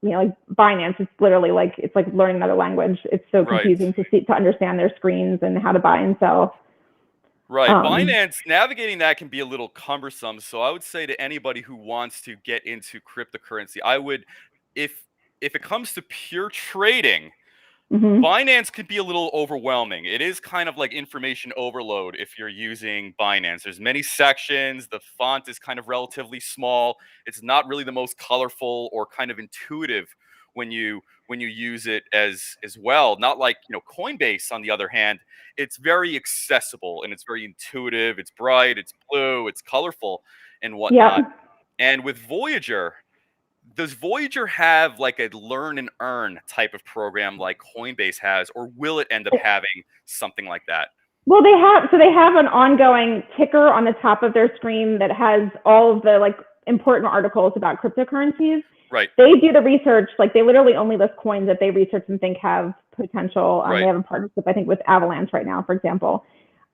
like Binance. It's literally like, it's like learning another language. It's so confusing to understand their screens and how to buy and sell. Binance, navigating that can be a little cumbersome. So I would say to anybody who wants to get into cryptocurrency, I would, if it comes to pure trading, Binance could be a little overwhelming. It is kind of like information overload if you're using Binance. There's many sections. The font is kind of relatively small. It's not really the most colorful or kind of intuitive when you use it as well. Not like, Coinbase, on the other hand, it's very accessible and it's very intuitive. It's bright, it's blue, it's colorful and whatnot. Yep. And with Voyager, does Voyager have like a learn and earn type of program like Coinbase has, or will it end up having something like that? Well, they have an ongoing ticker on the top of their screen that has all of the like important articles about cryptocurrencies. Right. They do the research, like they literally only list coins that they research and think have potential. Right. They have a partnership, I think, with Avalanche right now, for example.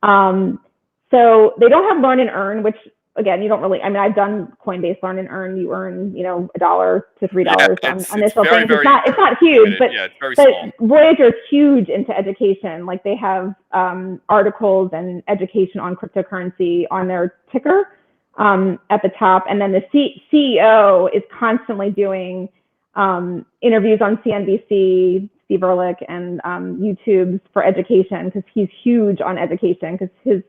So they don't have learn and earn, which again, you don't really, I mean, I've done Coinbase learn and earn. You earn, $1 to $3 on initial things. It's not huge, but, it's very small. Voyager is huge into education. Like they have articles and education on cryptocurrency on their ticker at the top. And then the CEO is constantly doing interviews on CNBC, Steve Ehrlich, and YouTube for education, because he's huge on education, because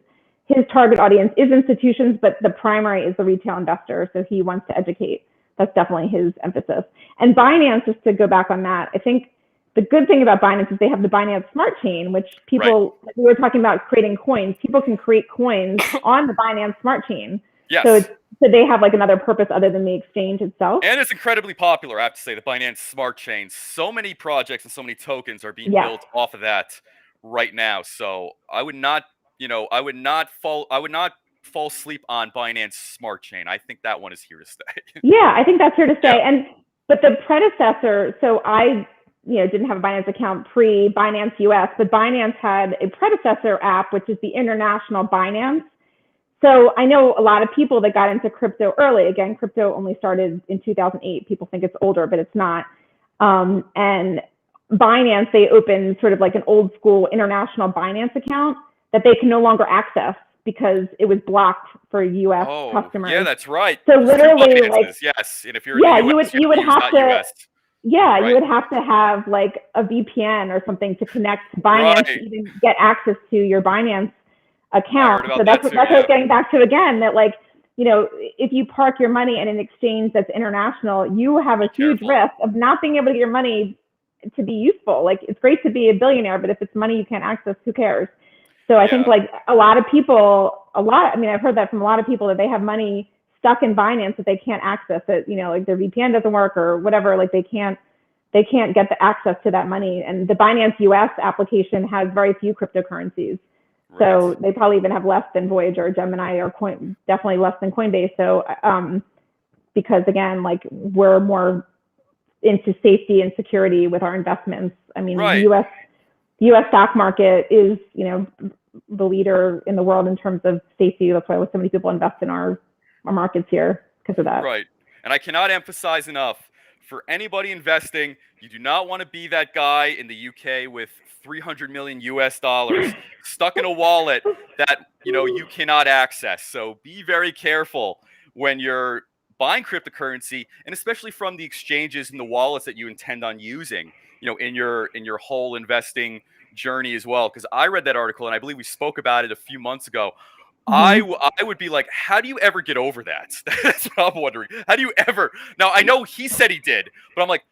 his target audience is institutions, but the primary is the retail investor. So he wants to educate. That's definitely his emphasis. And Binance, just to go back on that, I think the good thing about Binance is they have the Binance Smart Chain, which people, we were talking about creating coins. People can create coins on the Binance Smart Chain. Yes. So they have like another purpose other than the exchange itself. And it's incredibly popular, I have to say, the Binance Smart Chain. So many projects and so many tokens are being built off of that right now. So I would not fall asleep on Binance Smart Chain. I think that one is here to stay. Yeah, I think that's here to stay. Yeah. But the predecessor, so I didn't have a Binance account pre-Binance US, but Binance had a predecessor app, which is the International Binance. So I know a lot of people that got into crypto early. Again, crypto only started in 2008. People think it's older, but it's not. And Binance, they opened sort of like an old school International Binance account that they can no longer access because it was blocked for U.S. customers. Yeah, that's right. So literally, yes, and if you're you would have to. Yeah, you would have to have like a VPN or something to connect to Binance to even get access to your Binance account. So that's what I was getting back to again, that like, if you park your money in an exchange that's international, you have a huge risk of not being able to get your money to be useful. Like it's great to be a billionaire, but if it's money you can't access, who cares? So I think like a lot of people, I've heard that from a lot of people, that they have money stuck in Binance that they can't access it, like their VPN doesn't work or whatever, like they can't get the access to that money. And the Binance US application has very few cryptocurrencies. So they probably even have less than Voyager, Gemini, or definitely less than Coinbase. So because again, like we're more into safety and security with our investments. I mean, the U.S. stock market is, the leader in the world in terms of safety. That's why so many people invest in our markets here because of that. Right. And I cannot emphasize enough, for anybody investing, you do not want to be that guy in the UK with $300 million stuck in a wallet that, you cannot access. So be very careful when you're buying cryptocurrency, and especially from the exchanges and the wallets that you intend on using, in your whole investing journey as well. Because I read that article, and I believe we spoke about it a few months ago. I would be like, how do you ever get over that? That's what I'm wondering. How do you ever? Now, I know he said he did, but I'm like,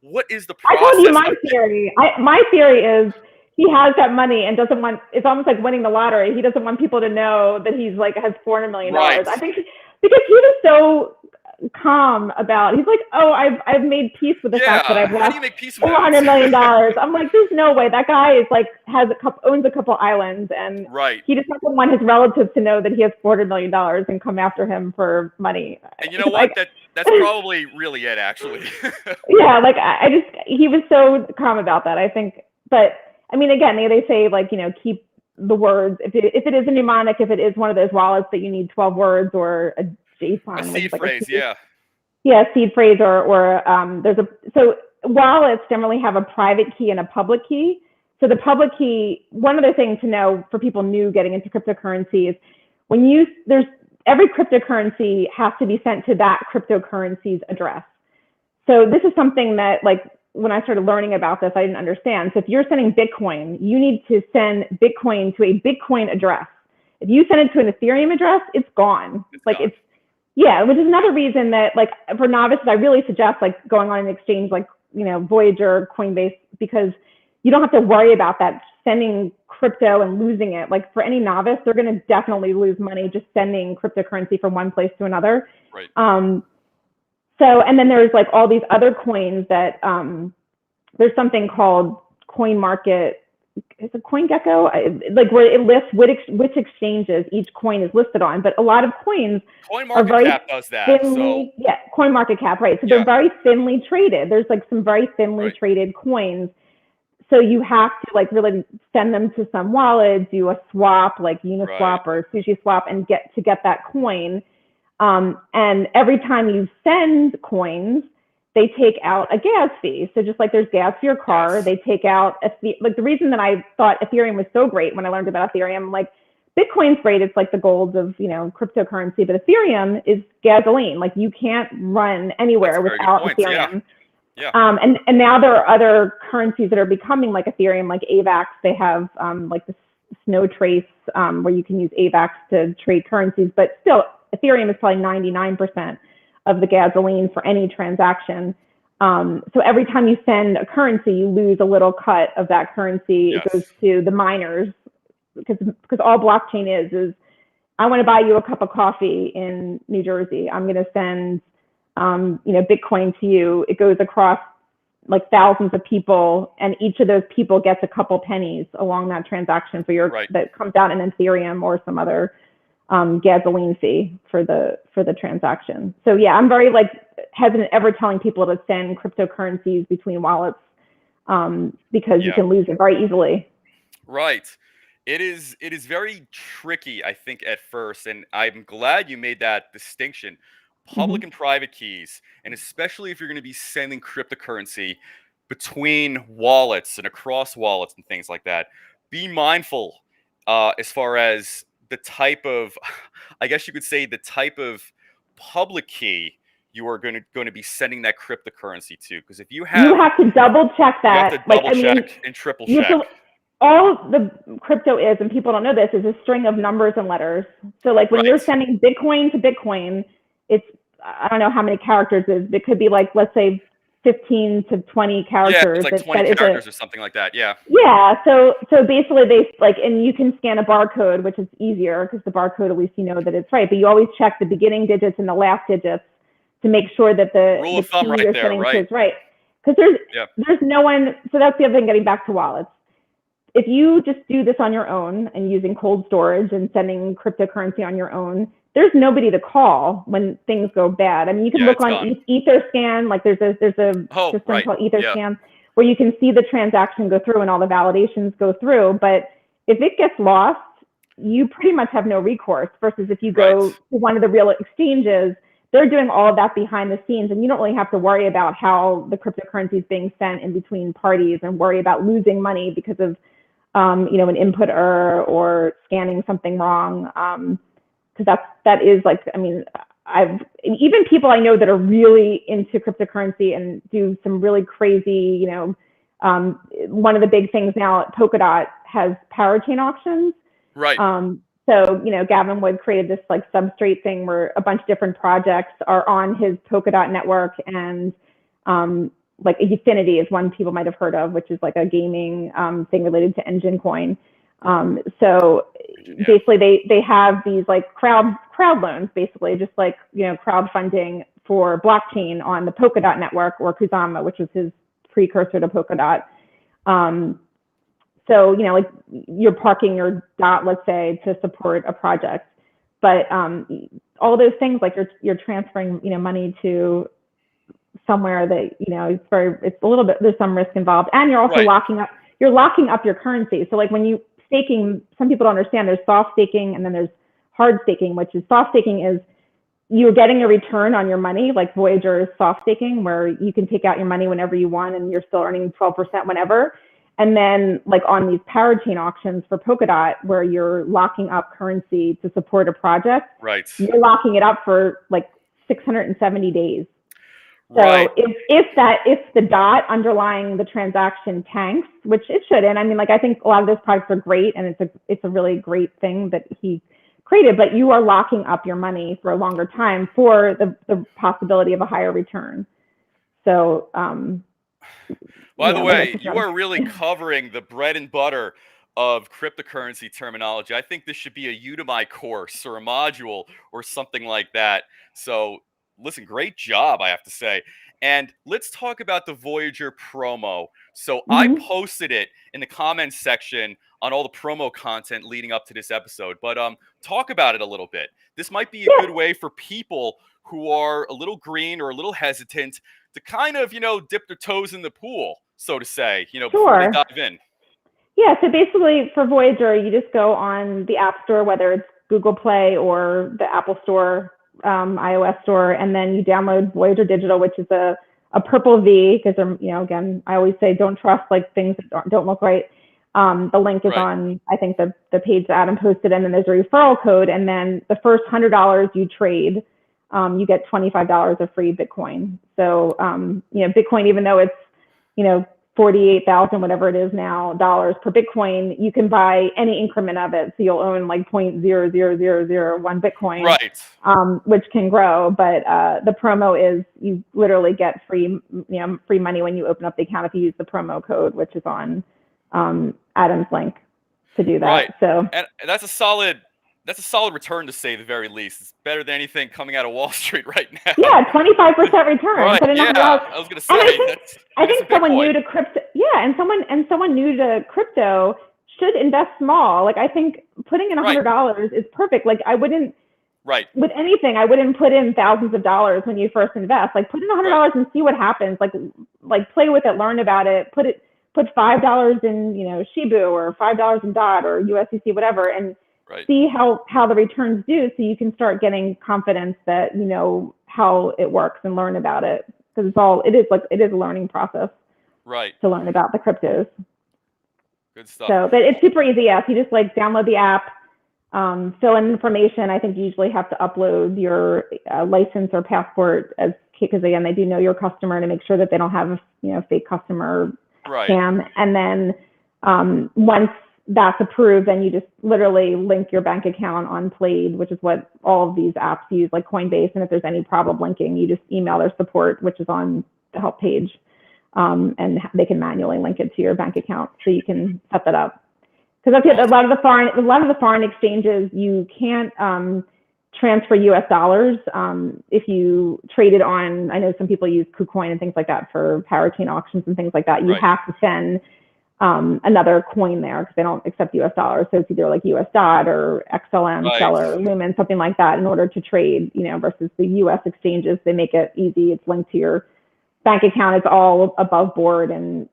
what is the process? I told you my theory. My theory is he has that money and doesn't want, it's almost like winning the lottery. He doesn't want people to know that he's like, has $400 million. Right. I think because he was so calm about, he's like, I've made peace with the fact that I've lost $400 million. I'm like, there's no way. That guy is like, owns a couple islands, and he just doesn't want his relatives to know that he has $400 million and come after him for money. And you know what? That's probably really it, actually. Yeah, like he was so calm about that, I think. But I mean, again, they say like, keep the words. If it is a mnemonic, if it is one of those wallets that you need 12 words or a JSON, a seed phrase, seed phrase, or so wallets generally have a private key and a public key. So the public key, one other thing to know for people new getting into cryptocurrency is every cryptocurrency has to be sent to that cryptocurrency's address. So this is something that, like, when I started learning about this, I didn't understand. So if you're sending Bitcoin, you need to send Bitcoin to a Bitcoin address. If you send it to an Ethereum address, it's gone. Which is another reason that, like, for novices, I really suggest like going on an exchange like Voyager, Coinbase, because you don't have to worry about that sending crypto and losing it. Like for any novice, they're going to definitely lose money just sending cryptocurrency from one place to another. Right. So, and then there's like all these other coins that there's something called Coin Market. Is it CoinGecko? Like where it lists which exchanges each coin is listed on. But a lot of coins are very does that. thinly, yeah, CoinMarketCap, right? So they're very thinly traded. There's like some very thinly traded coins. So you have to like really send them to some wallet, do a swap like Uniswap or SushiSwap, and get that coin. And every time you send coins, they take out a gas fee. So just like there's gas for your car, they take out like the reason that I thought Ethereum was so great when I learned about Ethereum, like Bitcoin's great, it's like the gold of cryptocurrency, but Ethereum is gasoline. Like you can't run anywhere without Ethereum. Yeah. And now there are other currencies that are becoming like Ethereum, like AVAX. They have like the Snow Trace where you can use AVAX to trade currencies, but still Ethereum is probably 99% of the gasoline for any transaction. So every time you send a currency, you lose a little cut of that currency. It goes to the miners because all blockchain is I want to buy you a cup of coffee in New Jersey. I'm going to send Bitcoin to you. It goes across like thousands of people, and each of those people gets a couple pennies along that transaction for that comes out in Ethereum or some other gasoline fee for the transaction. So yeah, I'm very like hesitant ever telling people to send cryptocurrencies between wallets because you can lose it very easily. Right. It is very tricky, I think, at first, and I'm glad you made that distinction. Public and private keys, and especially if you're going to be sending cryptocurrency between wallets and across wallets and things like that, be mindful as far as the type of, I guess you could say, the type of public key you are going to be sending that cryptocurrency to. Because if you have to double check that. You have to double check and triple check. All the crypto is, and people don't know this, is a string of numbers and letters. So like when you're sending Bitcoin to Bitcoin, it's, I don't know how many characters it is. It could be like, let's say 15 to 20 characters. Yeah, it's like 20 characters or something like that. Yeah. Yeah. So basically they like, and you can scan a barcode, which is easier because the barcode, at least you know that it's right. But you always check the beginning digits and the last digits to make sure that the rule of thumb right there, right? Is right. Because there's no one. So that's the other thing, getting back to wallets. If you just do this on your own and using cold storage and sending cryptocurrency on your own, there's nobody to call when things go bad. I mean, you can look on Etherscan, like there's a system called Etherscan where you can see the transaction go through and all the validations go through. But if it gets lost, you pretty much have no recourse versus if you go to one of the real exchanges, they're doing all of that behind the scenes, and you don't really have to worry about how the cryptocurrency is being sent in between parties and worry about losing money because of an input error or scanning something wrong. Because that is like, I mean, even people I know that are really into cryptocurrency and do some really crazy, one of the big things now at Polkadot has parachain auctions. Right. So, Gavin Wood created this like substrate thing where a bunch of different projects are on his Polkadot network, and like Efinity is one people might have heard of, which is like a gaming thing related to Engine Coin. So basically they have these like crowd loans, basically just like, crowdfunding for blockchain on the Polkadot network, or Kusama, which was his precursor to Polkadot. So, like you're parking your DOT, let's say, to support a project, but all those things, like you're transferring, money to somewhere that, it's a little bit, there's some risk involved, and you're also locking up your currency. So like when you staking, some people don't understand, there's soft staking and then there's hard staking, which is soft staking is you're getting a return on your money, like Voyager is soft staking, where you can take out your money whenever you want and you're still earning 12% whenever. And then like on these parachain auctions for Polkadot, where you're locking up currency to support a project, you're locking it up for like 670 days. So if the DOT underlying the transaction tanks, which it shouldn't, I mean, like I think a lot of those products are great, and it's a really great thing that he created, but you are locking up your money for a longer time for the possibility of a higher return. So By the way, you are really covering the bread and butter of cryptocurrency terminology. I think this should be a Udemy course or a module or something like that. So, listen, great job, I have to say. And let's talk about the Voyager promo. So, I posted it in the comments section on all the promo content leading up to this episode. But talk about it a little bit. This might be a good way for people who are a little green or a little hesitant to kind of, dip their toes in the pool, so to say, before they dive in. Yeah, so basically for Voyager, you just go on the App Store, whether it's Google Play or the Apple Store, iOS Store, and then you download Voyager Digital, which is a purple V, because, again, I always say don't trust like things that don't look right. The link is on, I think, the page that Adam posted, and then there's a referral code, and then the first $100 you trade, you get $25 of free Bitcoin. So, Bitcoin, even though it's, 48,000, whatever it is now, dollars per Bitcoin, you can buy any increment of it. So you'll own like 0.00001 Bitcoin, which can grow. But the promo is you literally get free money when you open up the account if you use the promo code, which is on Adam's link to do that. Right. So and that's a solid return, to say the very least. It's better than anything coming out of Wall Street right now. Yeah, 25% return. Right. I was going to say. I think someone new to crypto. Yeah, and someone new to crypto should invest small. Like I think putting in $100 is perfect. Like I wouldn't. Right. With anything, I wouldn't put in thousands of dollars when you first invest. Like put in $100 and see what happens. Like play with it, learn about it. Put $5 in Shibu or $5 in DOT or USDC, whatever, and see how the returns do, so you can start getting confidence that you know how it works and learn about it, because it is a learning process. Right. To learn about the cryptos. Good stuff. So, but it's super easy. Yeah, if you just download the app, fill in information. I think you usually have to upload your license or passport, because again, they do know your customer to make sure that they don't have fake customer scam. And then once that's approved, then you just literally link your bank account on Plaid, which is what all of these apps use, like Coinbase. And if there's any problem linking, you just email their support, which is on the help page, and they can manually link it to your bank account, so you can set that up. Because that's it. A lot of the foreign exchanges, you can't transfer U.S. dollars if you trade it on. I know some people use KuCoin and things like that for parachain auctions and things like that. You have to send another coin there, because they don't accept U.S. dollars. So it's either like US DOT or XLM, Stellar, Lumen, something like that, in order to trade. Versus the U.S. exchanges, they make it easy. It's linked to your bank account. It's all above board, and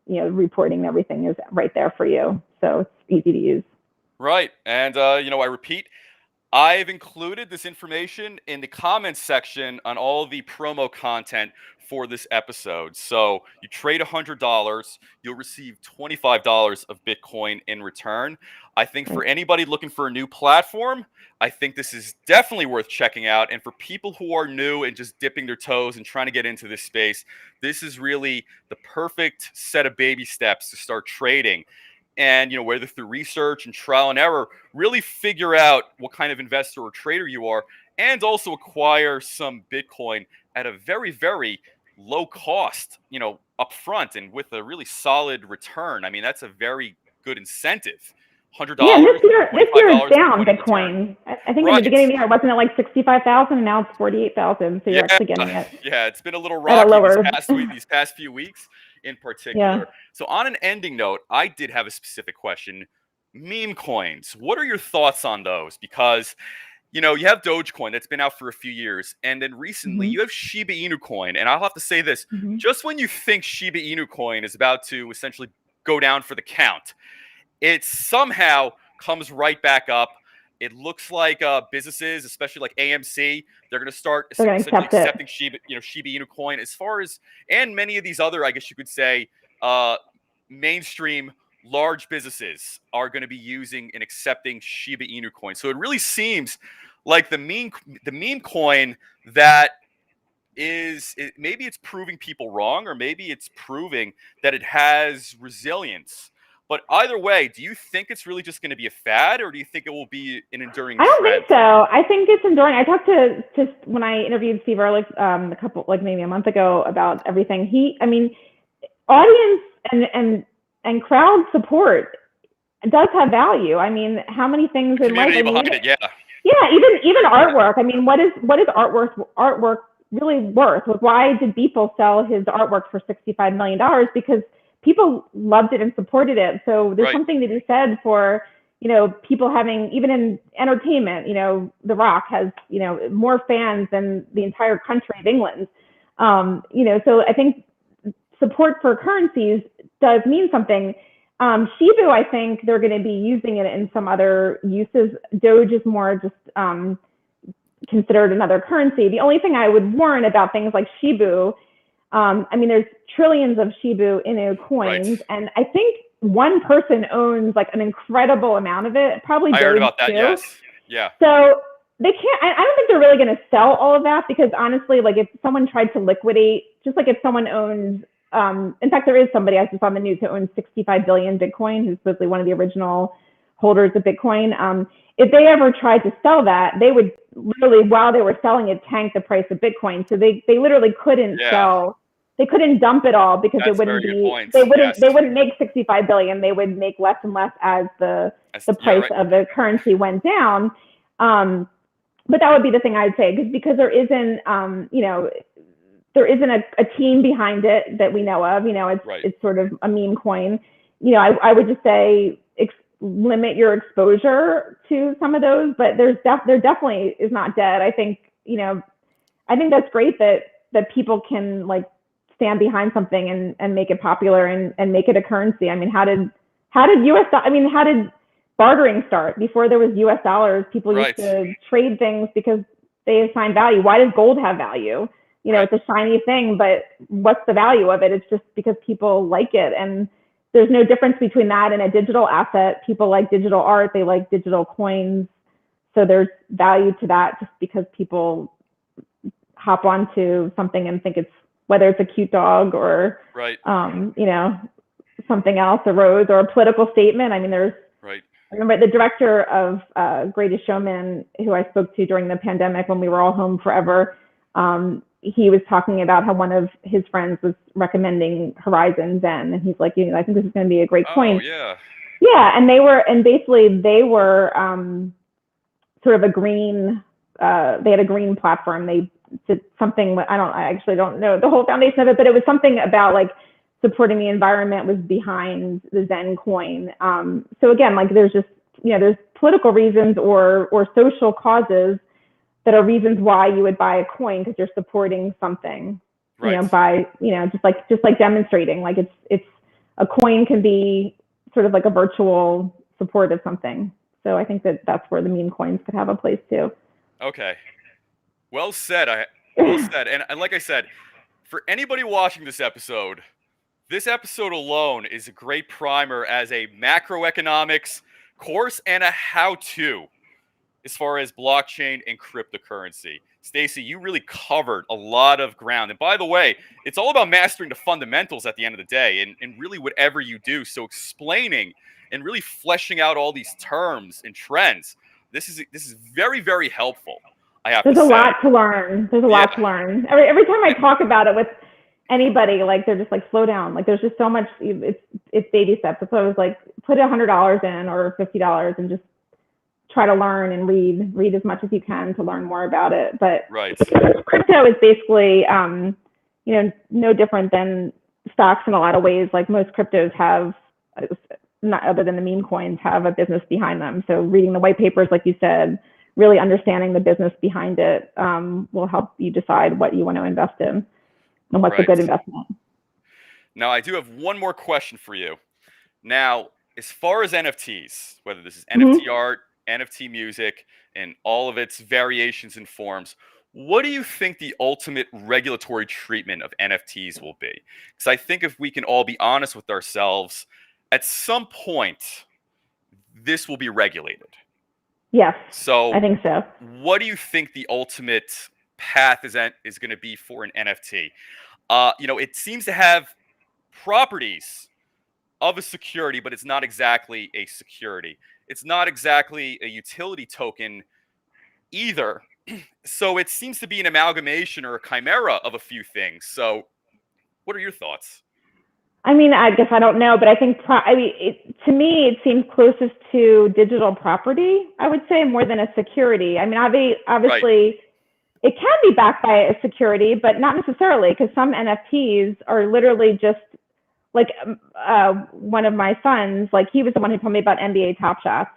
reporting, everything is right there for you. So it's easy to use. Right. And I repeat, I've included this information in the comments section on all the promo content for this episode. So you trade $100, you'll receive $25 of Bitcoin in return. I think for anybody looking for a new platform, I think this is definitely worth checking out. And for people who are new and just dipping their toes and trying to get into this space, this is really the perfect set of baby steps to start trading. And, whether through research and trial and error, really figure out what kind of investor or trader you are, and also acquire some Bitcoin at a very, very low cost, up front, and with a really solid return. I mean, that's a very good incentive. $100. Yeah, this year is down Bitcoin. I think in the beginning of the year, wasn't it like 65,000, and now it's 48,000. So you're actually getting it. Yeah, it's been a little rocky these past few weeks in particular. Yeah. So on an ending note, I did have a specific question. Meme coins. What are your thoughts on those? Because you have Dogecoin that's been out for a few years, and then recently you have Shiba Inu coin. And I'll have to say this: just when you think Shiba Inu coin is about to essentially go down for the count, it somehow comes right back up. It looks like businesses, especially like AMC, they're going to start accepting Shiba Inu coin, and many of these other, I guess you could say, mainstream large businesses are going to be using and accepting Shiba Inu coin. So it really seems like the meme coin that maybe it's proving people wrong, or maybe it's proving that it has resilience. But either way, do you think it's really just going to be a fad, or do you think it will be an enduring trend? I don't think so. I think it's enduring. I talked to when I interviewed Steve Ehrlich maybe a month ago about everything. audience and crowd support does have value. I mean, how many things in life? I mean, even artwork. I mean, what is artwork really worth? Why did Beeple sell his artwork for $65 million? Because people loved it and supported it. So there's something to be said for, you know, people having, even in entertainment, you know, The Rock has, you know, more fans than the entire country of England. You know, so I think support for currencies does mean something. Shibu, I think they're going to be using it in some other uses. Doge is more just considered another currency. The only thing I would warn about things like Shibu, I mean, there's trillions of Shibu Inu coins, and I think one person owns like an incredible amount of it. Probably I Doge heard about that. too. Yes. Yeah. So they can't. I don't think they're really going to sell all of that, because honestly, like if someone tried to liquidate, just like if someone owns, in fact, there is somebody I just saw on the news who owns 65 billion Bitcoin, who's supposedly one of the original holders of Bitcoin. If they ever tried to sell that, they would literally, while they were selling it, tank the price of Bitcoin. So they literally couldn't sell. They couldn't dump it all, because it wouldn't be. They wouldn't make 65 billion. They would make less and less as the price of the currency went down. But that would be the thing I'd say, because there isn't, you know, there isn't a team behind it that we know of. You know, it's sort of a meme coin. You know, I would just say limit your exposure to some of those, but there definitely is not dead. I think, you know, I think that's great that people can like stand behind something and make it popular and make it a currency. I mean, how did bartering start? Before there was US dollars, people used to trade things because they assigned value. Why does gold have value? You know, it's a shiny thing, but what's the value of it? It's just because people like it. And there's no difference between that and a digital asset. People like digital art, they like digital coins. So there's value to that, just because people hop onto something and think it's, whether it's a cute dog or, you know, something else, a rose or a political statement. I mean, there's, I remember the director of Greatest Showman, who I spoke to during the pandemic when we were all home forever. He was talking about how one of his friends was recommending Horizon Zen, and he's like, you know, I think this is going to be a great coin. Yeah, and basically they were sort of a green. They had a green platform. They did something. I actually don't know the whole foundation of it, but it was something about like supporting the environment was behind the Zen coin. So again, like there's just, you know, there's political reasons or social causes that are reasons why you would buy a coin, because you're supporting something, you know, by, you know, just like demonstrating, like it's a coin can be sort of like a virtual support of something. So I think that's where the meme coins could have a place too. Okay. Well said. Well said. And like I said, for anybody watching this episode alone is a great primer as a macroeconomics course and a how-to as far as blockchain and cryptocurrency. Stacey, you really covered a lot of ground. And by the way, it's all about mastering the fundamentals at the end of the day and really whatever you do. So explaining and really fleshing out all these terms and trends, this is very, very helpful. I have to say. There's a lot to learn. There's a lot to learn. Every time I talk about it with anybody, like they're just like, slow down. Like there's just so much, it's baby steps. It's always like put $100 in or $50 and just try to learn and read as much as you can to learn more about it. But crypto is basically, you know, no different than stocks in a lot of ways. Like most cryptos have, not other than the meme coins, have a business behind them. So reading the white papers, like you said, really understanding the business behind it will help you decide what you want to invest in and what's a good investment. Now, I do have one more question for you. Now, as far as NFTs, whether this is NFT art, NFT music, and all of its variations and forms, what do you think the ultimate regulatory treatment of NFTs will be? Because I think if we can all be honest with ourselves, at some point, this will be regulated. Yes, so I think so. What do you think the ultimate path is going to be for an NFT? You know, it seems to have properties of a security, but it's not exactly a security. It's not exactly a utility token either. So it seems to be an amalgamation or a chimera of a few things. So what are your thoughts? I mean, I guess I don't know, but I think to me it seems closest to digital property. I would say more than a security. I mean, obviously it can be backed by a security, but not necessarily, because some NFTs are literally just like one of my sons. Like he was the one who told me about NBA Top Shots.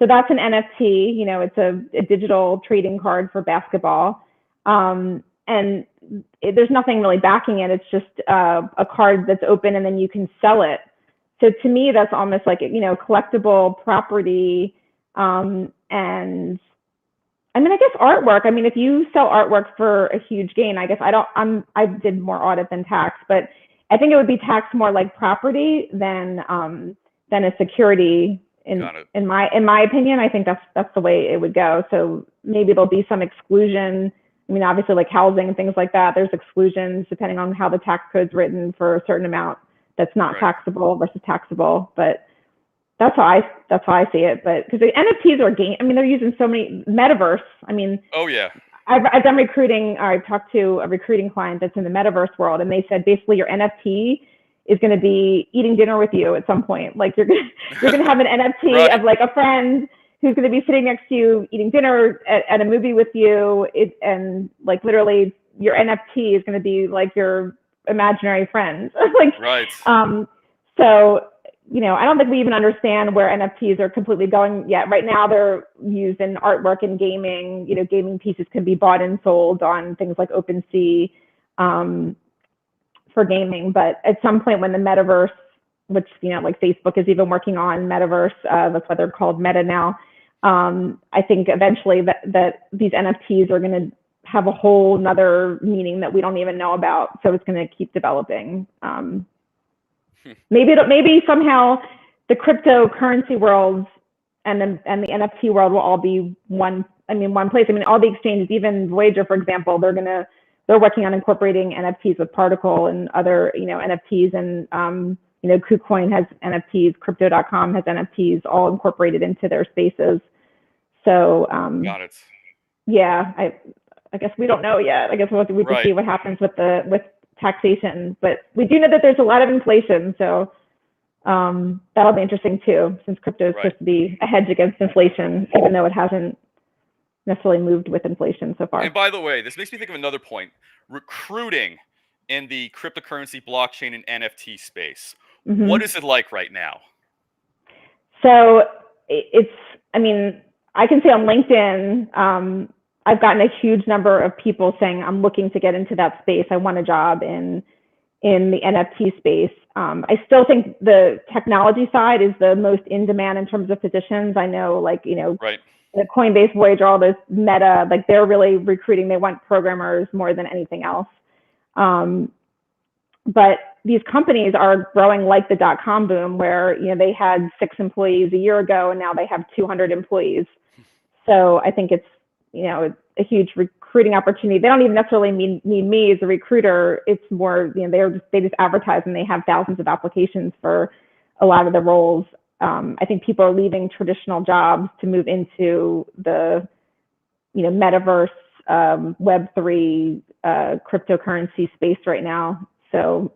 So that's an NFT. You know, it's a digital trading card for basketball. And there's nothing really backing it. It's just a card that's open and then you can sell it. So to me, that's almost like, you know, collectible property. And I mean, I guess artwork. I mean, if you sell artwork for a huge gain, I guess I did more audit than tax, but I think it would be taxed more like property than a security. In my opinion, I think that's the way it would go. So maybe there'll be some exclusion. I mean, obviously, like housing and things like that, there's exclusions depending on how the tax code's written for a certain amount that's not taxable versus taxable. But that's how I see it. But because the NFTs are I mean, they're using so many metaverse. I mean, oh yeah, I've done recruiting. I've talked to a recruiting client that's in the metaverse world, and they said basically your NFT is going to be eating dinner with you at some point. Like you're gonna have an NFT of like a friend who's going to be sitting next to you eating dinner at a movie with you, and like literally your NFT is going to be like your imaginary friend. Like, so, you know, I don't think we even understand where NFTs are completely going yet. Right now, they're used in artwork and gaming. You know, gaming pieces can be bought and sold on things like OpenSea for gaming. But at some point, when the metaverse, which, you know, like Facebook is even working on metaverse, that's why they're called Meta now. I think eventually that these NFTs are going to have a whole nother meaning that we don't even know about. So it's going to keep developing. Maybe somehow the cryptocurrency world and the NFT world will all be one place. I mean, all the exchanges, even Voyager, for example, they're working on incorporating NFTs with Particle and other, you know, NFTs, and you know, KuCoin has NFTs, Crypto.com has NFTs, all incorporated into their spaces. So got it. Yeah, I guess we don't know yet. I guess we have to see what happens with taxation, but we do know that there's a lot of inflation. So that'll be interesting too, since crypto is supposed to be a hedge against inflation, even though it hasn't necessarily moved with inflation so far. And by the way, this makes me think of another point: recruiting in the cryptocurrency, blockchain, and NFT space. Mm-hmm. What is it like right now? So I mean, I can say on LinkedIn, I've gotten a huge number of people saying, I'm looking to get into that space. I want a job in the NFT space. I still think the technology side is the most in demand in terms of positions. I know, like, you know, the Coinbase, Voyager, all those Meta, like they're really recruiting. They want programmers more than anything else. But these companies are growing like the .com boom, where, you know, they had 6 employees a year ago and now they have 200 employees. So I think it's, you know, a huge recruiting opportunity. They don't even necessarily need me as a recruiter. It's more, you know, they just advertise and they have thousands of applications for a lot of the roles. I think people are leaving traditional jobs to move into the, you know, metaverse, Web3, cryptocurrency space right now. So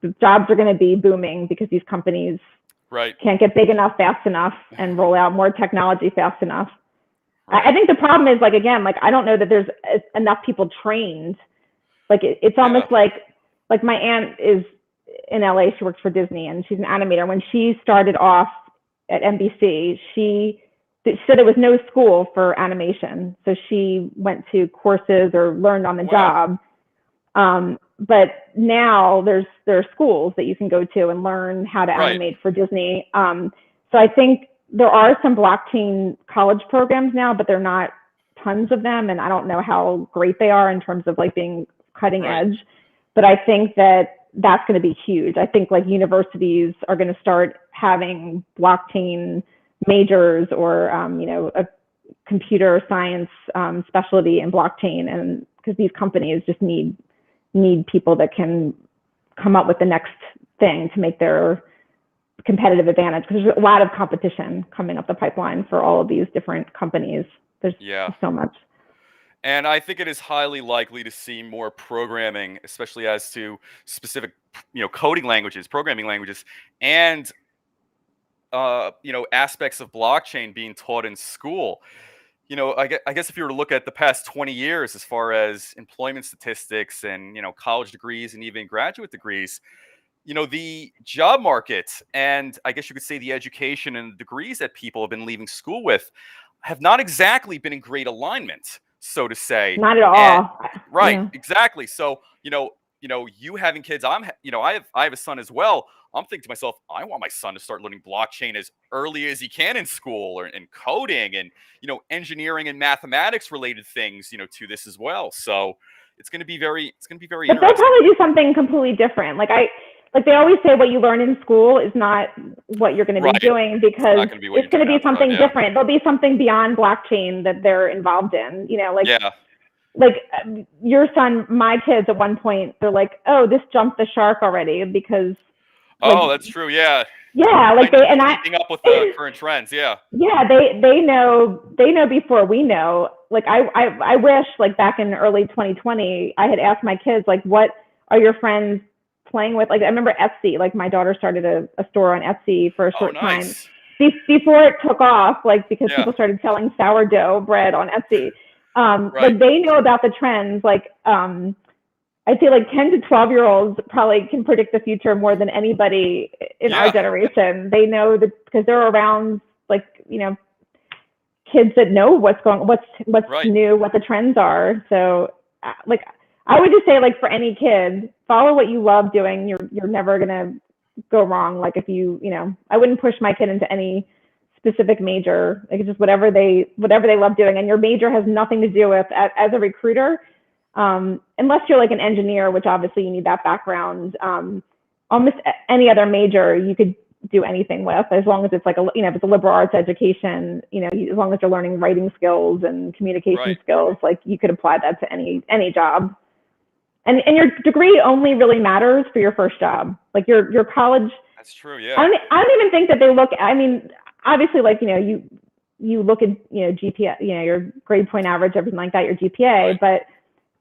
the jobs are going to be booming because these companies can't get big enough fast enough and roll out more technology fast enough. I think the problem is, like, again, like, I don't know that there's enough people trained. Like it's almost like my aunt is in LA. She works for Disney and she's an animator. When she started off at NBC, she said there was no school for animation. So she went to courses or learned on the job. But now there are schools that you can go to and learn how to animate for Disney. So I think there are some blockchain college programs now, but they're not tons of them. And I don't know how great they are in terms of like being cutting edge, but I think that that's going to be huge. I think like universities are going to start having blockchain majors or, you know, a computer science specialty in blockchain. And because these companies just need people that can come up with the next thing to make their competitive advantage, because there's a lot of competition coming up the pipeline for all of these different companies. There's so much. And I think it is highly likely to see more programming, especially as to specific, coding languages, programming languages, and aspects of blockchain being taught in school. I guess if you were to look at the past 20 years as far as employment statistics and, college degrees and even graduate degrees, the job market and I guess you could say the education and degrees that people have been leaving school with have not exactly been in great alignment, so to say. Not at And all. right, Yeah. exactly. So, you having kids, I have a son as well. I'm thinking to myself, I want my son to start learning blockchain as early as he can in school, or in coding and, engineering and mathematics related things, to this as well. So it's going to be very But they'll interesting. probably do something completely different. Like they always say, what you learn in school is not what you're going to be Right. doing, because Not gonna be what it's you're going to doing be something outside, yeah. different. There'll be something beyond blockchain that they're involved in. Yeah. Like your son, my kids at one point, they're like, "Oh, this jumped the shark already," because like, Oh, that's true. Yeah. yeah, like Binance is keeping up with the current trends. Yeah. yeah, they know before we know. Like I wish, like back in early 2020, I had asked my kids, like, what are your friends playing with? Like I remember Etsy. Like my daughter started a store on Etsy for a Oh, short time nice. before it took off, like because Yeah. people started selling sourdough bread on Etsy. Right. Like they know about the trends. Like I'd say like 10 to 12-year-olds probably can predict the future more than anybody in our Yeah. generation. They know that because they're around, like, kids that know what's Right. new, what the trends are. So like I would just say, like, for any kid, follow what you love doing. You're never gonna go wrong. Like if I wouldn't push my kid into any specific major. Like it's just whatever they love doing, and your major has nothing to do with, as a recruiter, unless you're like an engineer, which obviously you need that background. Almost any other major you could do anything with, as long as it's like if it's a liberal arts education, as long as you're learning writing skills and communication Right. skills, like you could apply that to any job. And your degree only really matters for your first job. Like your college. That's true. Yeah. I don't even think that they look. I mean, obviously, like you look at GPA, your grade point average, everything like that, your GPA, Right. but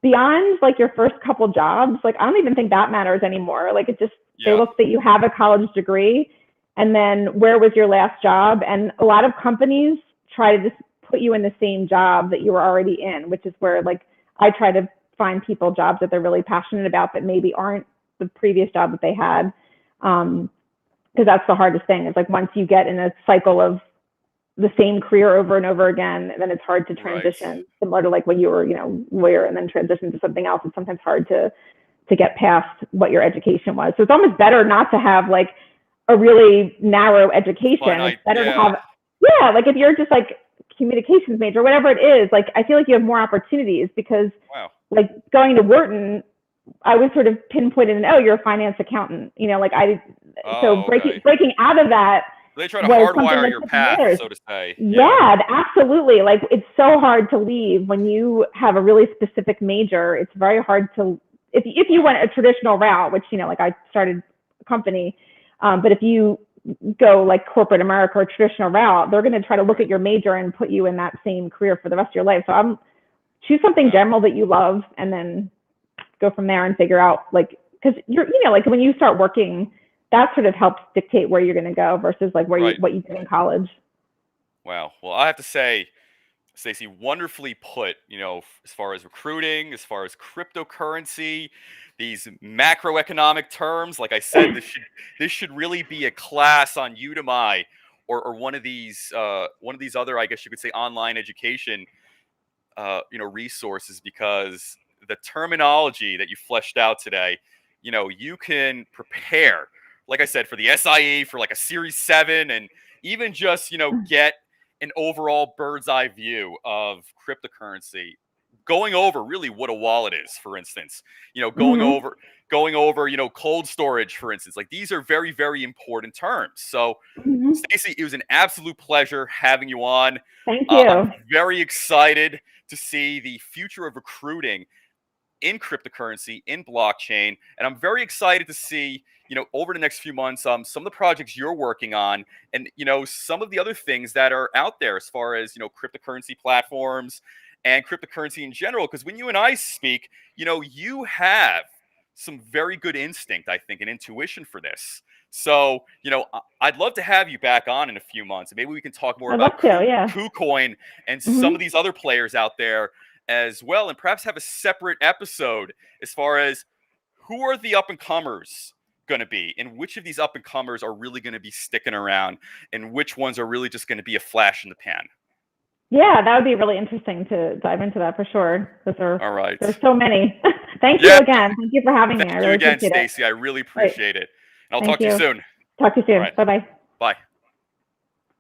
beyond like your first couple jobs, like I don't even think that matters anymore. Like it just they Yeah. look that you have a college degree, and then where was your last job? And a lot of companies try to just put you in the same job that you were already in, which is where, like, I try to find people jobs that they're really passionate about that maybe aren't the previous job that they had. Because that's the hardest thing, is like once you get in a cycle of the same career over and over again, then it's hard to transition. Right. Similar to like when you were, lawyer and then transition to something else. It's sometimes hard to get past what your education was. So it's almost better not to have like a really narrow education. It's better to have, like if you're just like communications major, whatever it is, like I feel like you have more opportunities, because Wow. like going to Wharton, I was sort of pinpointed and, oh, you're a finance accountant, so breaking out of that. They try to hardwire your path, so to say. Yeah, absolutely. Like it's so hard to leave when you have a really specific major. It's very hard to, if you went a traditional route, which, like I started a company, but if you go like corporate America or traditional route, they're going to try to look at your major and put you in that same career for the rest of your life. So choose something general that you love, and then go from there and figure out, like, because you're, like when you start working, that sort of helps dictate where you're going to go versus like what you did in college. Wow. Well, I have to say, Stacey, wonderfully put, as far as recruiting, as far as cryptocurrency, these macroeconomic terms. Like I said, this should really be a class on Udemy, or one of these other, I guess you could say, online education resources, because the terminology that you fleshed out today, you can prepare, like I said, for the SIE, for like a Series 7, and even just, get an overall bird's eye view of cryptocurrency, going over really what a wallet is, for instance, going over, cold storage, for instance. Like these are very, very important terms. So Stacey, it was an absolute pleasure having you on. Thank you. I'm very excited to see the future of recruiting in cryptocurrency, in blockchain, and I'm very excited to see, over the next few months, some of the projects you're working on, and some of the other things that are out there as far as cryptocurrency platforms and cryptocurrency in general. Because when you and I speak, you know, you have some very good instinct, I think, and intuition for this. So, you know, I'd love to have you back on in a few months. Maybe we can talk more about KuCoin and some of these other players out there as well, and perhaps have a separate episode as far as who are the up-and-comers going to be, and which of these up-and-comers are really going to be sticking around, and which ones are really just going to be a flash in the pan. Yeah, that would be really interesting to dive into that for sure. All right. There's so many. Thank you again. Thank you for having me. Thank you again, Stacey. I really appreciate it. And I'll talk to you soon. Talk to you soon. Bye-bye. Bye.